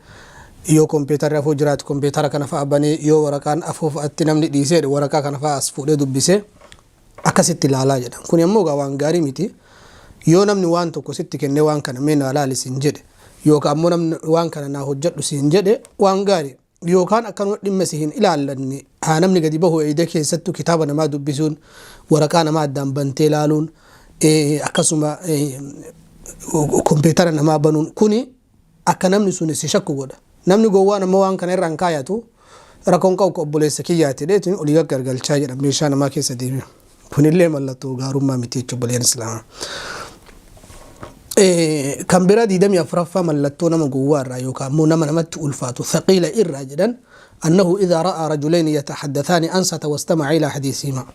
yoo kompiitarri afoo jiraatu kompiitara kana fa'a banee yoo waraqaan afoo fa'atti namni dhiisee waraqaa kana fa'a as fuudhee dubbisee akkasitti ilaalaa jedhan. Kun immoo waan gaarii miti. Yoo namni waan tokko sitti kennee waan kana mee naa ilaali siin jedhe yookaan ammoo namni waan kana naa hojjedhu siin jedhe waan gaarii. Yookaan akkanuma dhimma si hin ilaallanne haa namni gadi bahu eeyda keessattuu kitaaba namaa dubbisuun waraqaa namaa addaan bantee ilaaluun akkasuma kompiitara namaa banuun kuni akka namni sun si shakku godha. Namni gowwaan ammoo waan kana irraan kaayatu rakkoon qabu obboleessa kiyyaati dheetiin olii gaggargalchaa jedha meeshaa namaa keessa deeme. Kunillee mallattoo gaarummaa miti jechuudha obboleen islaamaa. Kan bira 24ffaa mallattoo nama gowwaa irraa yookaan ammoo nama namatti ulfaatu thaqiila irraa jedhan annahu idhaa ra'aa rajulayni yataxaddathaani ansata wastamaca ilaa hadiisihimaa.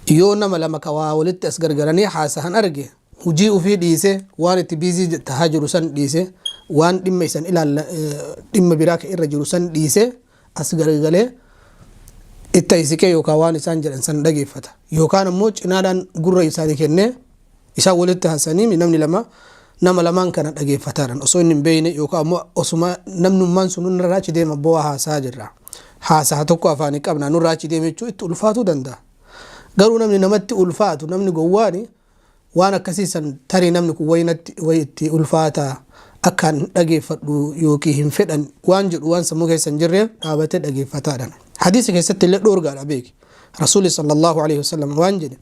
Yoo nama lama kawaa walitti as gargaranii haasahan arge hujii ufii dhiise waan itti biizii tahaa jiru san dhiise waan dhimma isan ilaalla dhimma biraa ka irra jiru san dhiise as gargalee itti isikee yookaan waan isaan jedhan san dhageeffata. Yookaan ammoo cinaadhaan gurra isaanii kennee isaa walitti haasanii namni nama lamaan kana dhageeffataadhaan osoo inni hin beekne yookaan ammoo osuma namnummaan sun nurraa achi deema bo'aa haasaa jirra. Haasaa tokko afaanii qabna nurraa achi deeme jechuun itti ulfaatuu danda'a. Garuu namni namatti ulfaatu namni gowwaani waan akkasiisan tarii namni kun wayitti ulfaata akkaan dhageeffadhu yookiin hin fedhan waan jedhu waan sammuu keessa hin jirreef dhaabatee dhageeffataadhaan. Hadiisa keessatti illee dhoorgaadha beeki. Rasuulli sallallahu alaihi wasallam waan jedhe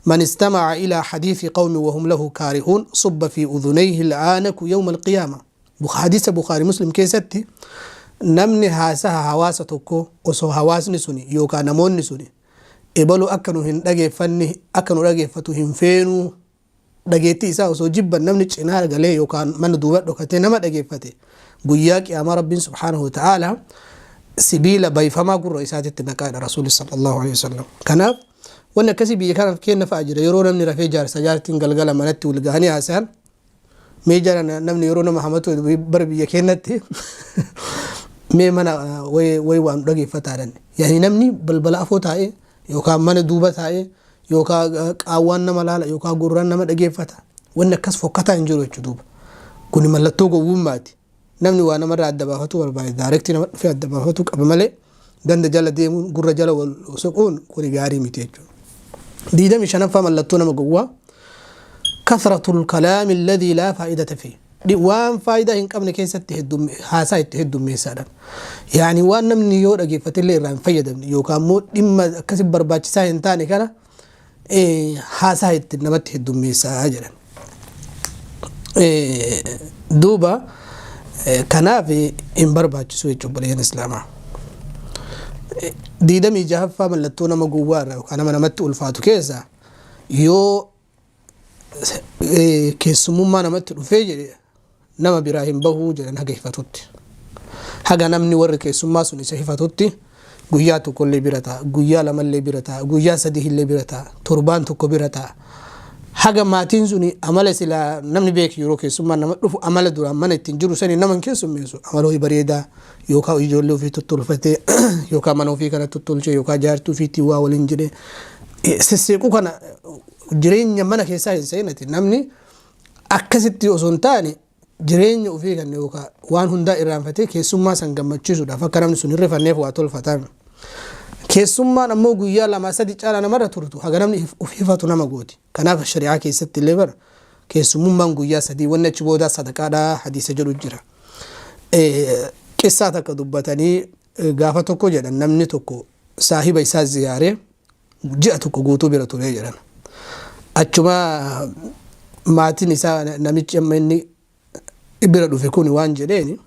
من استمع إلى حديث قوم وهم له كارهون صب في أذنيه العانك يوم القيامة. حديث بخاري مسلم كيستي نمني هاسها حواستكو وسو حواسني سني يوكا نموني سني إبالو أكنو هن دقي فني أكنو دقي فتو هن فينو دقيتي إسا وسو جبا نمني چنار غلي يوكا من دوبت دوكتي نما دقي فتي قياك يا رب سبحانه وتعالى سبيل بيفما قرر إساتي التنقاء رسول صلى الله عليه وسلم كناف وانا كسي بي كان كين نفاجر يرونا من رفي جار سجارتين قلقلا منتي والغاني عسان ميجر نمني يرونا محمد بربي كينتي مي منا وي وان دغي فتارن يعني نمني بلبل افوتاي يوكا من دوبتاي يوكا قاوان ملالا يوكا غوران نما دغي فتا وانا كس فكتا انجرو جدوب كوني ملتو غوماتي نمني وانا مر ادبافتو والباي دايركت في ادبافتو قبمله دند جل ديمون غور جل والسقون كوني غاري ميتيجو ديدم شنفا ملتو نما غوا كثرة الكلام الذي لا فائدة فيه وان فائدة إن قبل كيسة تهدم هاسا تهدم ميسادا يعني وان من يور أجي فتلي ران فيدا يوكا مو إما كسب برباش ساين تاني كنا هاسا يتنمت تهدم ميسادا دوبا كنافي إن برباش سوي جبرين إسلاما ديدمي جهفا من لتونا مقوارا وكان من أمت ألفاتو كيسا يو keessummaa namatti dhufee jedhe nama biraa hin bahuu jedhan haga hifatutti haga namni warri keessummaa sun isa hifatutti guyyaa tokkollee bira ta'a guyyaa lamallee bira ta'a guyyaa sadihillee bira ta'a torbaan tokko bira ta'a haga maatiin suni amala sila namni beeku yeroo keessummaa nama dhufu amala duraan mana ittiin jiru sani naman keessummeessu amala ho'i bareedaa yookaan ijoollee ofii tottolfatee yookaan mana ofii kana tottolchee yookaan jaartuu ofiitti waa waliin jedhee sisseequu kana jireenya mana keessaa hin seenati namni akkasitti osoo hin taane jireenya ofii kan yookaan waan hundaa irraanfatee keessummaa san gammachiisuudhaaf akka namni sun hirrifanneef waa tolfatan keessummaan ammoo guyyaa lama sadi caala namarra turtu haga namni ufifatu nama gooti kanaaf shari'aa keessatti illee bara keessummaan guyyaa sadii wanni achi boodaa sadaqaadhaa hadiisa jedhu jira qissaa takka dubbatanii gaafa tokko jedhan namni tokko saahiba isaa ziyaaree ji'a tokko guutuu bira turee jedhan achuma maatiin isaa namichi amma inni bira dhufe kun waan jedheeni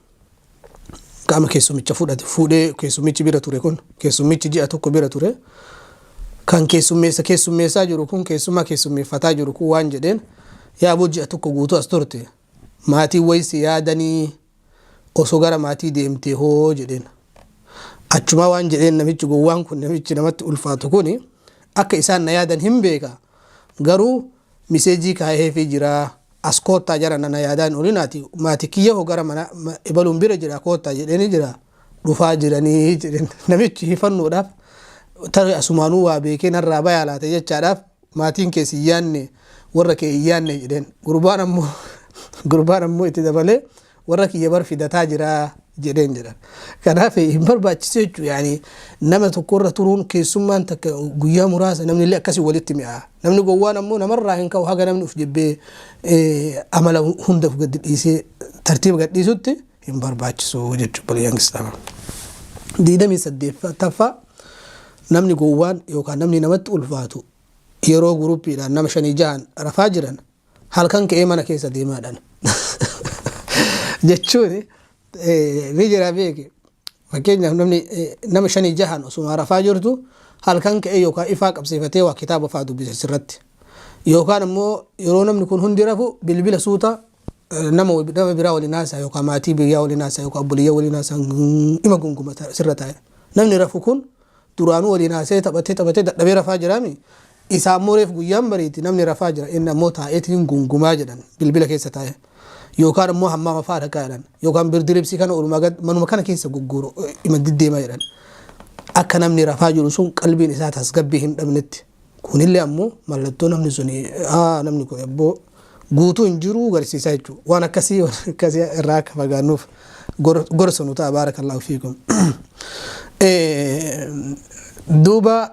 qaama keessumicha fuudhee keessumichi bira ture kun keessumichi ji'a tokko bira ture kan keessummeessaa jiru kun keessummeeffataa jiru kun waan jedheen yaa boo ji'a tokko guutuu as turte maatii waysi yaadanii osoo gara maatii deemtee hoo jedheen achuma waan jedheen namichi gowwaan kun namichi namatti ulfaatu kuni akka isaan na yaadan hin beeka garuu miseejii kaa'eefii jira as koottaa jara na yaadaan olinaati maatii kiyya hoo gara mana ibaluun bira jira koottaa jedheni jira dhufaa jiranii jedhen namichi hifannuudhaaf tarii asumaanuu waa beekee narraa bayaa laate jechaadhaaf maatiin kee si yaanne warra kee hin yaanne jedhen gurbaan ammoo itti dabalee warra kiyya bar fidataa jira jedheen jedhan kanaaf hin barbaachisu jechuu yaani nama tokkorra turuun keessummaan takka guyyaa muraasa namni illee akkasii walitti mi'a namni gowwaan ammoo namarraa hin ka'u haga namni uf jebbee amala hunda uf gadi dhiisee tartiiba gadhiisutti hin barbaachisu jechuu baliyaan islaama 28 namni gowwaan yookaan namni namatti ulfaatu yeroo gurupiidhaan nama 5-6 rafaa jiran halkan ka'ee mana keessa deemaadhaan jechuun ni jira beeke fakkeenyaaf namni nama 5-6 osuma rafaa jirtu halkan ka'ee yookaan ifaa qabsiifatee waa kitaaba fa'aa dubbisa sirratti yookaan ammoo yeroo namni kun hundi rafu bilbila suuta nama biraa waliin haasaa yookaan maatii biyyaa waliin haasaa yookaan obboleeyyaa waliin haasaa ima gungumata sirra taa'e namni rafu kun duraanuu waliin haasee taphatee dadhabee rafaa jiraami isaa ammoo reef guyyaan bariiti namni rafaa jira inni ammoo taa'eetiin gungumaa jedhan bilbila keessa taa'e yookaan ammoo hammaama fa'aa dhaqaadhaan yookaan birdiribsii kana manuma kana keessa gugguuru ima diddeema jedhan akka namni rafaa jiru sun qalbiin isaa tasgabbii hin dhabnetti kunillee ammoo mallattoo namni sun namni kun abboo guutuu hin jiru garsiisaa jechuudha waan akkasii irraa akka fagaannuuf gorsa nu ta'a baarakallahu fiikum duuba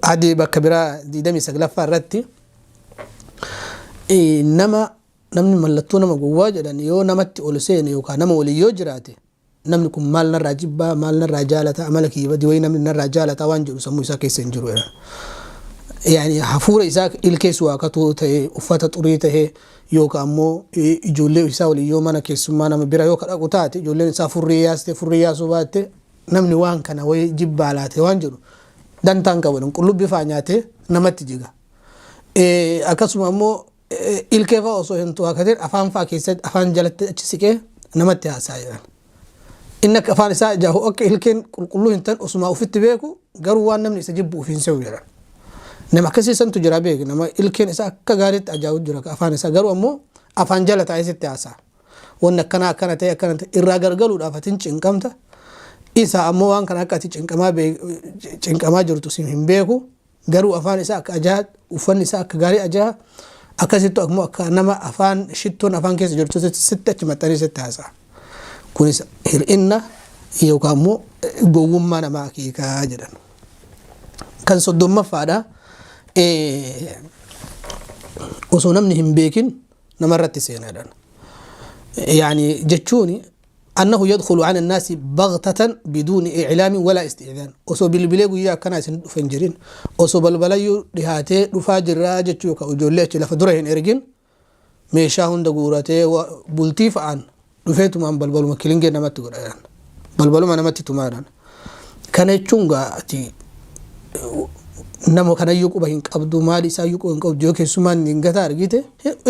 adii bakka biraa 29 irratti namni mallattoo nama gowwaa jedhan yoo namatti ol seene yookaan nama waliin yoo jiraate namni kun maal narraa jibbaa maal narraa jaalata amala kiyya diwai namni narraa jaalata waan jedhu sammuu isaa keessa hin jiru yaani hafuura isaa ilkeessu waaqatu ta'e uffata xurii ta'e yookaan ammoo ijoollee isaa waliin yoo mana keessummaa nama bira yoo kadhaqu taate ijoolleen isaa furrii yaasuu baatte namni waan kana wayi jibbaa laate waan jedhu dantaan qabadan qullubbii faa nyaate namatti jiga akkasuma ammoo ilkee faa osoo hin tu'akateen afaan faa keessatti afaan jalatti achi siqee namatti haasaa jedhan inni akka afaan isaa jaahu akka ilkeen qulqulluu hin ta'in osumaa ufitti beeku garuu waan namni isa jibbu ufiin se'u jedhan nama akkasiisantu jira beeku nama ilkeen isaa akka gaariitti ajaa'ibu jira afaan isaa garuu ammoo afaan jala taa'ee sitti haasaa wanni akkana ta'e irraa gargaluudhaaf atiin cinqamta isa ammoo waan kana akka ati cinqamaa jirtu sim hin beeku garuu afaan isaa akka ajaa'ibu uffanni isaa akka gaarii ajaa'ibu akkasittu ammoo akka nama afaan shittoon afaan keessa jirtu sitti achi maxxanee sitti haasaa kunis hir'inna yookaan ammoo gowwummaa namaa akeekaa jedhan kan 30ffaadha وصنمنهم بيكن نمرت سينا يعني جتشوني أنه يدخل على الناس بغتة بدون إعلام ولا استئذان وصو بالبليغ يا كناس فنجرين وصو بالبلايو لهاتي رفاجر راجة يوكا وجوليش لفدرهن إرجين ميشاهن دقوراتي وبلتيف عن رفيتم عن بلبلو مكيلنجي نمت قرآن بلبلو ما نمت تماران كان يتشونغا أتي نمو كان يوكو بهن قبضو مالي سا يوكو بهن قبضو يوكي سمان ننغتا رجيته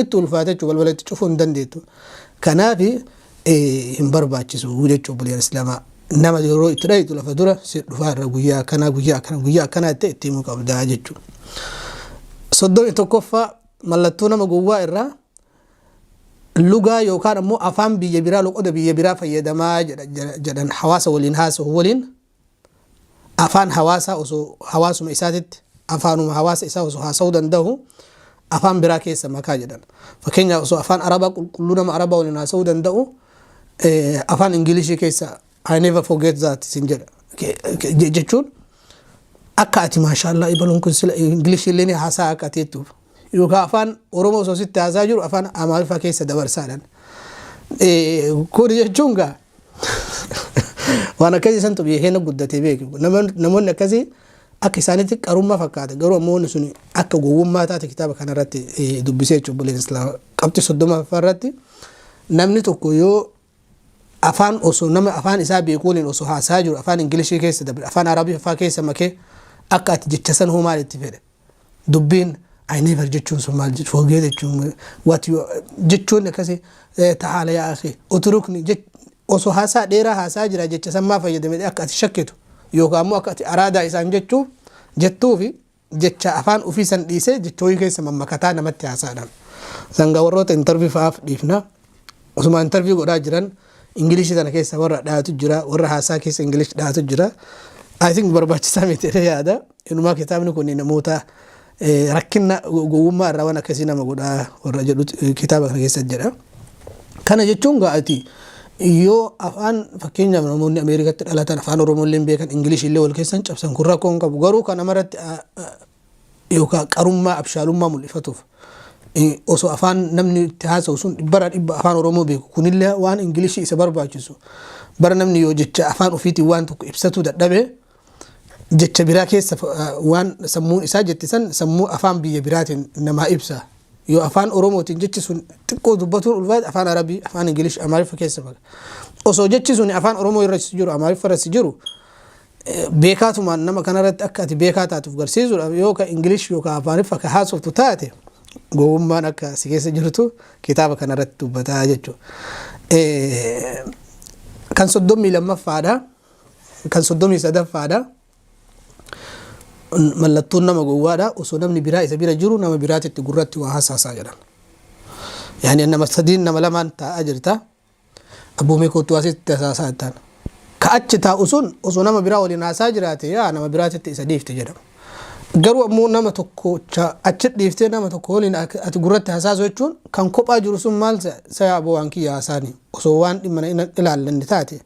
اتو الفاتح بلبلو تشوفون دنديتو كنافي hin barbaachisu jechuudha buleen islaamaa nama yeroo itti dhayitu lafa dura si dhufaarra guyyaa kana itti himuu qabdaa jechuudha. Soddomii tokkoffaa mallattoo nama gowwaa irraa lugaa yookaan ammoo afaan biyya biraa loqoda biyya biraa fayyadamaa jedhan hawaasa waliin haasa'u waliin afaan hawaasaa osoo hawaasuma isaatitti afaanuma hawaasa isaa osoo haasa'uu danda'u afaan biraa keessa makaa jedhan. Fakkeenyaaf osoo afaan arabaa qulqulluu nama arabaa waliin haasa'uu danda'u afaan ingilishii keessa I never forget that sinjedha jechuun akka ati maashaallah ibaluun kun sila ingilishii illee haasaa akka atiittuuf yookaan afaan oromoo osoo sitti haasaa jiru afaan amaariffaa keessa dabarsaadhan kun jechuun gaa waan akkasii santu biyya keenya guddatee beeku namoonni akkasii akka isaanitti qarummaa fakkaata garuu ammoo sun akka gowwummaa taate kitaaba kanarratti dubbisee jechuun buleen islaamaa qabxii 30 irratti namni tokko yoo afaan osoo nama afaan isaa beeku waliin osoo haasaa jiru afaan ingilishii keessa dabre afaan arabiffaa keessa makee akka ati jecha san hoo maal itti fedhe dubbiin I never jechuun sun maal jechuun forget jechuun what you jechuun akkasii ta'ala yaa akhi utrukni osoo haasaa dheeraa haasaa jira jecha san maa fayyadame akka ati shakkitu yookaan ammoo akka ati araadaa isaan jettuufi jecha afaan ofii san dhiisee jechooyi keessa mammakataa namatti haasaadhaan sanga warroota interview fa'aaf dhiifna osuma interview godhaa jiran ingilishi sana keessa warra dhaatu jira warra haasaa keessa ingilish dhaatu jira I think barbaachisaa miti yaada inumaa kitaabni kun namoota rakkina gowwummaa irraa waan akkasii nama godhaa warra jedhu kitaaba kana keessa jedha kana jechuun gaa'ati yoo afaan fakkeenyaaf namoonni Ameerikaatti dhalatan afaan Oromoo illee beekan ingilishi illee wal keessan cabsan kun rakkoo hin qabu garuu kan amaratti yookaan qarummaa abshaalummaa mul'ifatuuf osoo afaan namni itti haasa'u sun bara dhibba afaan Oromoo beeku kunillee waan ingilishii isa barbaachisu bara namni yoo jecha afaan ofiitiin waan tokko ibsatu dadhabe jecha biraa keessa waan sammuun isaa jettisan sammuu afaan biyya biraatiin namaa ibsa yoo afaan Oromootiin jechi sun xiqqoo dubbatuun ulfaate afaan Arabii afaan Ingilish Amaariffa keessa maka osoo jechi sun afaan Oromoo irra jiru Amaariffa irra jiru beekaatumaan nama kanarratti akka ati beekaa taatuuf garsiisuudhaaf yookaan Ingilish yookaan Amaariffa ka haasoftu taate gowwummaan akka si keessa jirtu kitaaba kanarratti dubbataa jechuudha. Kan 32ffaadha kan 33ffaadha mallattoon nama gowwaadha osoo namni biraa isa bira jiru nama biraatitti gurratti waa haasaa jedhan yaani nama sadiin nama lamaan taa'aa jirta abboomee kootu asitti haasaa ta'an ka achi taa'u sun osoo nama biraa waliin haasaa jiraate yaa nama biraatitti isa dhiifte jedhama garuu ammoo nama tokko achi dhiiftee nama tokko waliin ati gurratti haasaa jechuun kan kophaa jiru sun maal sayaa aboo waan kiyya haasaani osoo waan dhimma ilaallanne taate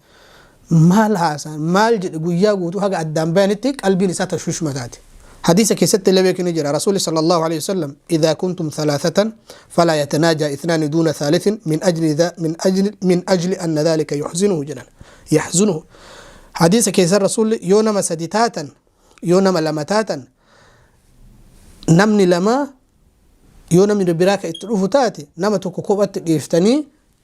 maal haasaan maal jedhe guyyaa guutuu haga addaan bayanitti qalbiin isaa tashwiishuma taate حديث كيست اللي نجرى رسول صلى الله عليه وسلم إذا كنتم ثلاثة فلا يتناجى اثنان دون ثالث من أجل أن ذلك يحزنه حديث كيست رسول يونما سديتاتا يونما لمتاتا نمني لما يونما براك اتروف تاتي نما تكوكوبت يفتني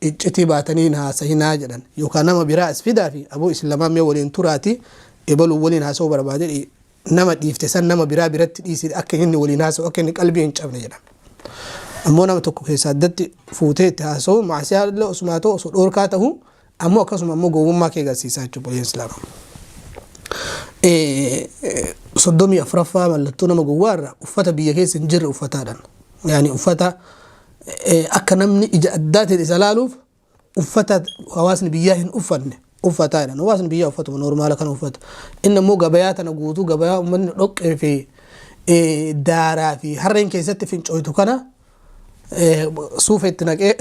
اتباتنينها سهنا جدا يوكانما براس فدا في أبو إسلام يولين تراتي يبلو ولين هاسو بربادي nama dhiiftesan nama biraa biratti dhiisii akka inni waliin haasa'u akka inni qalbii hin cabne jedhan ammoo nama tokko keessaa addatti fuutee itti haasa'u maasiyaa illee osuma ta'u osoo dhoorkaa ta'u ammoo akkasuma ammoo gowwummaa kee agarsiisaa jechuudha biyya islaamaa 34ffaa mallattoo nama gowwaarra uffata biyya keessa hin jirre uffataadhaan yaani uffata akka namni ija addaatiin isa laaluuf uffata hawaasni biyyaa hin uffanne uffataadhaan hawaasni biyyaa uffatuma normaala kan uffata inni immoo gabayaa tana guutuu gabayaa uummanni dhoqqee fi daaraa fi harreen keessatti fincooytu kana suufa itti naqee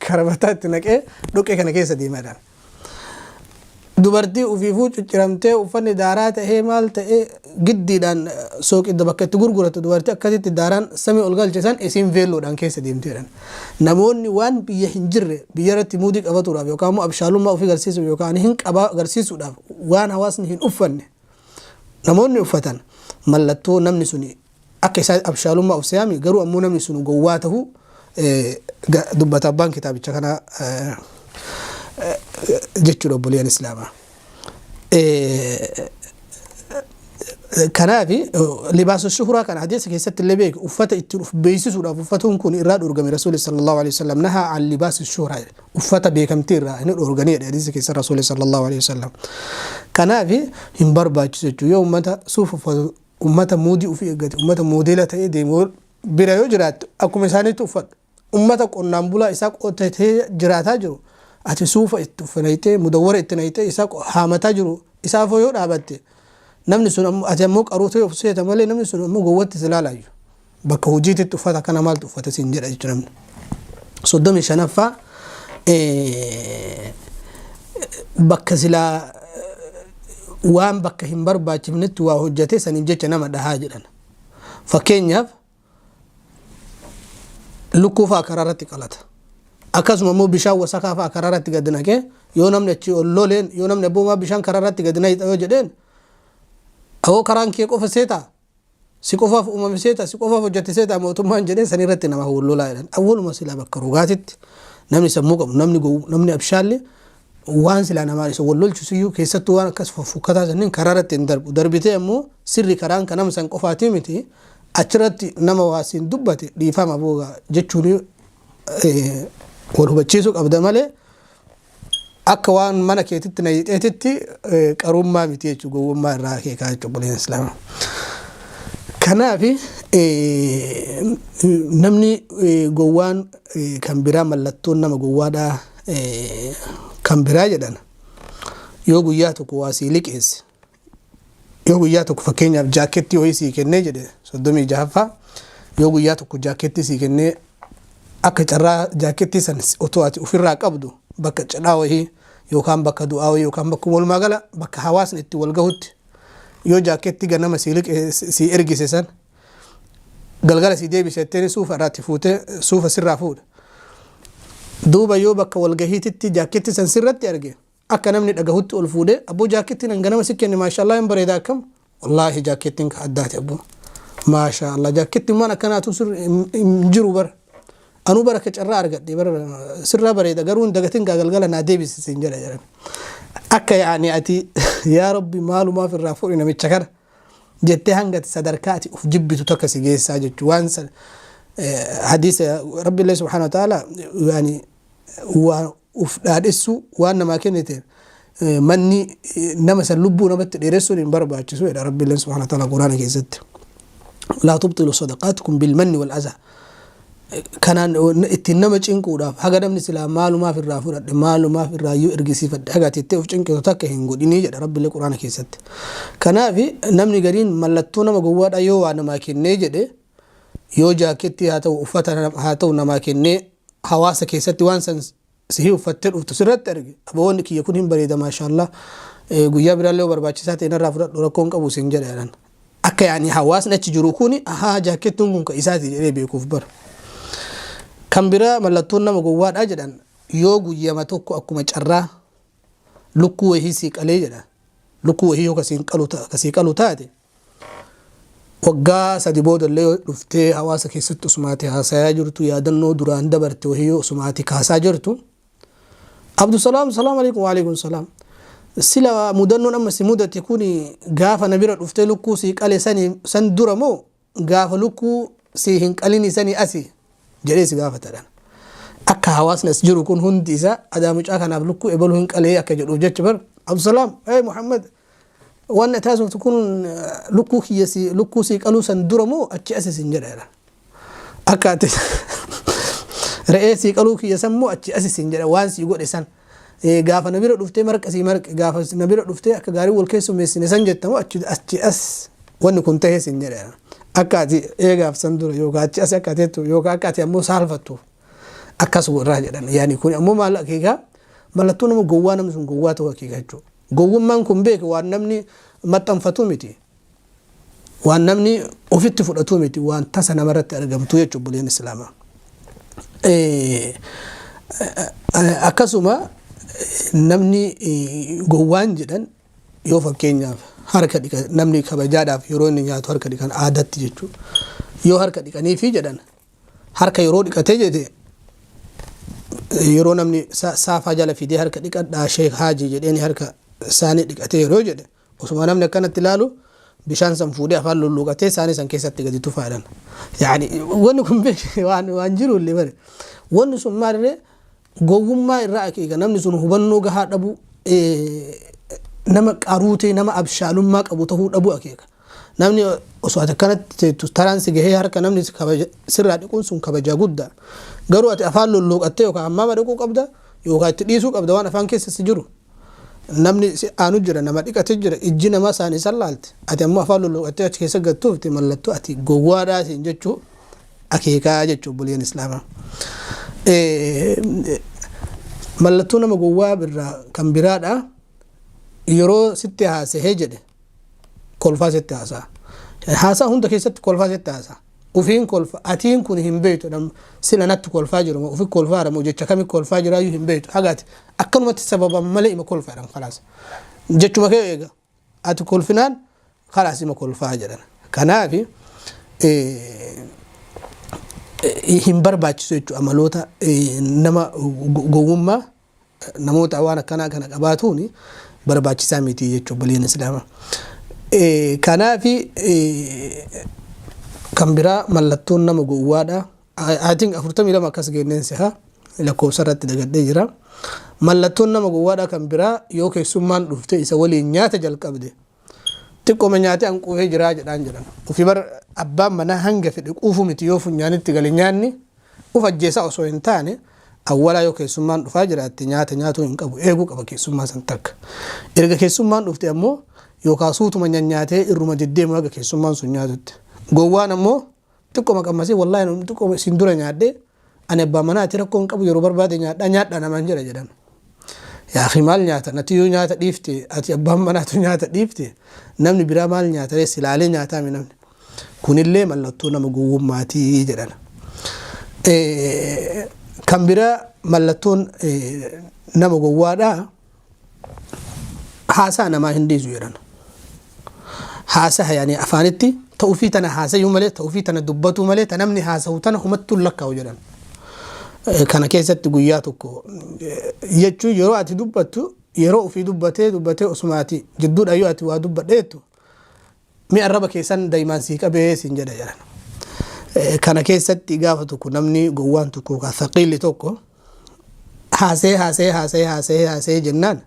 karabataa itti naqee dhoqqee kana keessa deemaadhaan dubartii ufiifuu cicciramtee uffanni daaraa ta'ee maal ta'ee giddiidhaan sooqidda bakka itti gurguratu dubartii akkasitti daaraan samii ol galchisan isiin veelloodhaan keessa deemteedhaan. Namoonni waan biyya hin jirre biyya irratti muudii qabatuudhaaf yookaan immoo abshaalummaa ofii agarsiisuuf yookaan hin qabaa agarsiisuudhaaf waan hawaasni hin uffanne namoonni uffatan mallattoo namni suni akka isaa abshaalummaa of seeyami garuu ammoo namni sun gowwaa ta'uu dubbata abbaan kitaabicha kana jechuudha obboleeyyan islaamaa. Kanaafi libaasu shuhuraa kana hadiisa keessatti illee beeku uffata ittiin uf beeksisuudhaaf uffatuun kun irraa dhorgame rasuulli sallallahu alaihi wasallam nahaa an libaasi shuhuraa uffata beekamtii irraa inni dhorganii hadiisa keessa rasuulli sallallahu alaihi wasallam. Kanaafi hin barbaachisu jechuudha yoo ummata suuf uffatu ummata muudii ufii eeggate ummata moodeela ta'ee deemu bira yoo jiraattu akkuma isaaniitti uffatu ummata qonnaan bulaa isaa qotatee jiraataa jiru ati suufa itti uffanaytee mudawwara itti naytee isaa haamataa jiru isaaf yoo dhaabatte namni sun ammoo ati ammoo qaruutee of seeta malee namni sun ammoo gowwatti silaalaayu bakka hojiititti uffata kana maaltu uffata siin jedha jechuudha namni. 35ffaa bakka silaa waan bakka hin barbaachifnetti waa hojjate saniif jecha nama dhahaa jedhan. Fakkeenyaaf lukkuu fa'aa karaa irratti qalata. Akkasuma immoo bishaan wasakaa fa'aa karaa irratti gad naqee yoo namni achi olloleen yoo namni abboomaa bishaan karaa irratti gad naqee yoo jedheen awoo karaan kee qofa seetaa si qofaaf uumame seetaa si qofaaf hojjate seetaa mootummaan jedheen san irratti nama hollolaa jedhan. Awwaluma silaa bakka rogaatitti namni sammuu qabu namni abshaallee waan silaa namaa isa wallolchisuyyuu keessattuu waan akkas fuffukataa sanniin karaa irratti hin darbu darbitee ammoo sirri karaan kan nama san qofaatii miti achirratti nama waasiin dubbate dhiifama booga jechuun wal hubachiisuu qabda malee akka waan mana keetitti na hidheetitti qarummaa miti jechuu gowwummaa irraa keekaa jechuu buleen islaamaa. Kanaafi namni gowwaan kan biraa mallattoon nama gowwaadhaa kan biraa jedhan yoo guyyaa tokko waa sii liqeesse yoo guyyaa tokko fakkeenyaaf jaaketti ho'i sii kennee jedhe 36ffaa yoo guyyaa tokko jaaketti sii kennee akka carraa jaaketti san otoo ati ofirraa qabdu bakka cidhaa wahii yookaan bakka du'aa wahii yookaan bakka walumaa gala bakka hawaasni itti wal gahutti yoo jaaketti ganama sii ergise san galgala sii deebisettee suufa irraatti fuutee suufa sirraa fuudha. Duuba yoo bakka walgahiititti jaaketti san sirratti arge akka namni dhagahutti ol fuudhee abboo jaakettiin an ganama si kenne maashaallah hin bareeda akkam wallaahi jaakettiin ka addaati abboo maashaallah jaakettiin maan akkanaatu sir hin jiru bara anuu bara ka carraa argadhe bara sirraa bareeda garuu dagatiin galgala naa deebisisin jedha jedhan akka yaani ati yaa rabbi maalumaaf irraa fuudhi namicha kana jettee hangati sadarkaa ati uf jibbitu takka si geessaa jechuu waan hadiisa rabbi subhanahu wa ta'ala yani waan uf dhaadessu waan namaa kennite manni nama san lubbuu namatti dheeressuun hin barbaachisu jedha rabbi subhanahu wa ta'ala quraana keessatti laa tubtilu sadaqaatikum bilmanni wal azaa kanaan ittiin nama cinquudhaaf haga namni silaa maalumaaf irraa fudhadhe maalumaaf irraa yoo ergisiifadhe haga tettee uf cinqitu takka hin godhinii jedha rabbi quraana keessatti. Kanaafi namni gariin mallattoo nama gowwaadha yoo waa namaa kennee jedhe yoo jaaketti haa ta'u uffata haa ta'u namaa kennee hawaasa keessatti waan san sihii uffattee dhuftu sirratti arge aboonni kiyya kun hin bareeda maashaallah guyyaa biraallee barbaachisaa ta'e narraa fudhadhu rakkoon qabu sin jedhan akka yaani hawaasni achi jiru kun ahaa jaakettuun kun ka isaati jedhee beekuuf bara. Kan biraa mallattoon nama gowwaadhaa jedhan yoo guyyama tokko akkuma carraa lukkuu wahii sii qalee jedhan lukkuu wahii yoo kasii qalu taate waggaa sadi boodallee dhuftee hawaasa keessatti usumaati haasayaa jirtu yaadannoo duraan dabarte wahii usumaati kaasaa jirtu Abdusalaam salaam alaikum wa alaikum salaam sila mudannoon amma si mudate kuni gaafa na bira dhuftee lukkuu sii qale san dura moo gaafa lukkuu sii hin qalini sanii asi jedhee si gaafatadhaan akka hawaasni as jiru kun hundi isaa adaamucaa kanaaf lukkuu ebaluu hin qalee akka jedhuuf jecha bar Abdusalaam Muhammad waan taasiftu kun lukkuu sii qaluu san dura moo achi asi sin jedha akka ati re'ee sii qaluu kiyya san moo achi asi sin jedha waan sii godhe san gaafa na bira dhuftee marqa sii marqe gaafa na bira dhuftee akka gaarii wal keessummeessine san jetta moo achi as wanni kun tahee sin jedha akka ati eegaaf san dura yookaan achi as akka ateettu yookaan akka ati ammoo saalfattu akkas irraa jedhan yaani kun ammoo maal akeekaa mallattoo nama gowwaa namni sun gowwaa ta'uu akeekaa jechuudha. gowwummaan kun beek waan namni maxxanfatu miti waan namni ofitti fudhatu miti waan tasa namarratti argamtu jechuudha buleen islaamaa akkasuma namni gowwaan jedhan yoo fakkeenyaaf harka dhiqa namni kabajaadhaaf yeroo inni nyaatu harka dhiqan aadatti jechuudha yoo harka dhiqanii fi jedhan harka yeroo dhiqatee jedhe yeroo namni saafaa jala fidee harka dhiqadhaa sheek haajii jedheen harka isaanii dhiqatee yeroo jedhe osuma namni akkanatti ilaalu bishaan san fuudhee afaan lulluuqatee isaanii san keessatti gadi tufaadhan yaani wanni kun waan jiru illee bare wanni sun maalirree gowwummaa irraa akeeka namni sun hubannoo gahaa dhabu nama qaruutee nama abshaalummaa qabu tahuu dhabu akeeka namni osoo ati akkanatti taraan si gahee harka namni sirraa dhiquun sun kabajaa guddaa garuu ati afaan lulluuqattee yookaan hammaama dhiquu qabda yookaan itti dhiisuu qabda waan afaan keessa si jiru namni aanu jira nama dhiqatee jira ijji nama isaanii sallaalte ati ammoo afaan lulluuqattee achi keessa gattuufti mallattoo ati gowwaadhaatiin jechuu akeekaa jechuu buleen islaamaa mallattoo nama gowwaa birraa kan biraadha yeroo sitti haasa'ee jedhe kolfaa sitti haasaa hunda keessatti kolfaa sitti haasaa ufiin kolfa atiin kun hin beektu sila natti kolfaa jiru ufi kolfaa aramu jecha kami kolfaa jiraayyuu hin beektu hagaati akkanumatti sababan malee ima kolfaa jedhan khalaas jechuma kee eega ati kolfinaan khalaas ima kolfaa jedhan kanaafi hin barbaachisu jechuudha amaloota nama gowwummaa namoota waan akkanaa kana qabaatuuni barbaachisaa miti jechuudha buleen islaamaa kanaafi kan biraa mallattoon nama gowwaadha aatiin 42 akkas genneensi haa lakkoofsa irratti dagadhee jira mallattoon nama gowwaadha kan biraa yoo keessummaan dhufte isa waliin nyaata jalqabde xiqqooma nyaatee hanquufee jiraa jedhaan jedhan ufi bar abbaan manaa hanga fedhe quufu miti yoo funyaanitti gale nyaanni uf ajjeesaa osoo hin taane awwalaa yoo keessummaan dhufaa jiraatte nyaata nyaatuu hin qabu eeguu qaba keessummaa san takka erga keessummaan dhufte ammoo yookaan suutuma nyaatee irruma deddeemu haga keessummaan sun nyaatutti gowwaan ammoo xiqqooma qammasii wallaahi xiqqooma isin dura nyaadhee ani abbaa manaati rakkoo hin qabu yeroo barbaade nyaadhaa namaan jedha jedhan yaa akhi maal nyaata nati yoo nyaata dhiifte ati abbaan manaatu nyaata dhiifte namni biraa maal nyaata silaalee nyaataa mi namni kunillee mallattoo nama gowwummaatii jedhan kan biraa mallattoon nama gowwaadhaa haasaa namaa hin dhiisu jedhan haasaa yaani afaanitti ta'ufii tana haasayuu malee ta'ufii tana dubbatu malee ta namni haasawu tana humattuu lakkaa'u jedhan kana keessatti guyyaa tokko jechuun yeroo ati dubbattu yeroo ofii dubbatee osumaati jidduudha yoo ati waa dubbadheetu mi arraba keessan daa'imaan sii qabee siin jedha jedhan kana keessatti gaafa tokko namni gowwaan tokko ka thaqiilli tokko haasee jennaan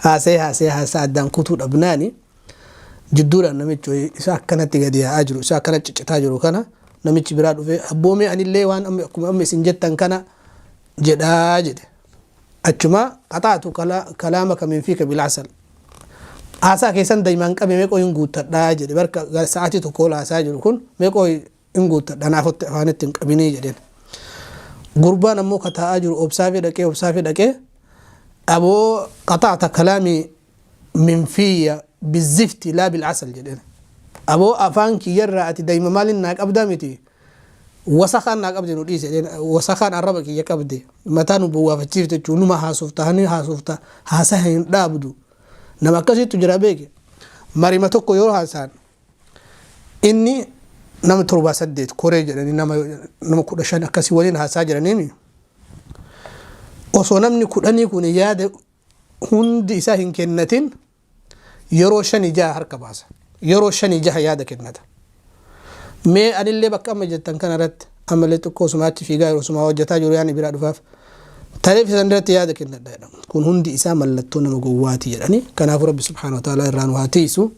haasee addaan kutuu dhabnaani jidduudhaan namichi isa akkanatti gadi yaa'aa jiru isa akkana ciccitaa jiru kana namichi biraa dhufee abboomee anillee waan akkuma amma isin jettan kana jedhaa jedhe achuma qaxaatu kalaama kamiin fi kabil asal haasaa keessan daa'imaan qabe meeqoo hin guuttadhaa jedhe barka sa'aatii tokko haasaa jiru kun meeqoo hin guuttadhaa naafotti afaanitti hin qabinii jedheen gurbaan ammoo kataa'aa jiru obsaafii dhaqee aboo qaxaata kalaamii min fiyya bizifti laa bilcasal jedheen aboo afaan kiyyarraa ati daa'ima maalin naa qabdaa miti wasakaan naa qabde nu dhiise jedheen wasakaan arraba kiyya qabde mataa nu bowwaafachiifte jechuun numa haasofta haasaa hin dhaabdu nama akkasittu jira beeke marima tokko yoo haasaan inni nama 7 koree jedhanii nama 15 akkasii waliin haasaa jiraniimi osoo namni 10 kun yaada hundi isaa hin kennatin yeroo 5-6 harka baasa yeroo 5-6 yaada kennata mee anillee bakka amma jettan kana irratti amalee tokko osumaatti fiigaa yeroo osumaa hojjetaa jiru yaani biraa dhufaaf tareef isan irratti yaada kennadha jedhamu kun hundi isaa mallattoo nama gowwaati jedhani kanaafuu rabbi subhaanahu wa ta'ala irraan waa tiisu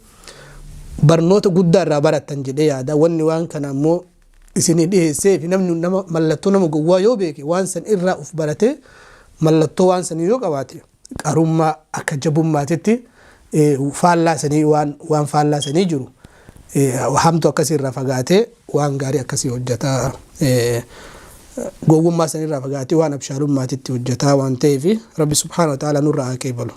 barnoota guddaa irraa barattan jedhee yaada wanni waan kana ammoo isinii dhiheessee fi namni nama mallattoo nama gowwaa yoo beeke waan san irraa uf barate mallattoo waan sanii yoo qabaate qarummaa akka jabummaatitti faallaa sanii waan faallaa sanii jiru hamtu akkasii irraa fagaatee waan gaarii akkasii hojjetaa قوم ما سنرى فقاتي وأنا بشارم ما تتوجتا وانتي في ربي سبحانه وتعالى نرى كيبلو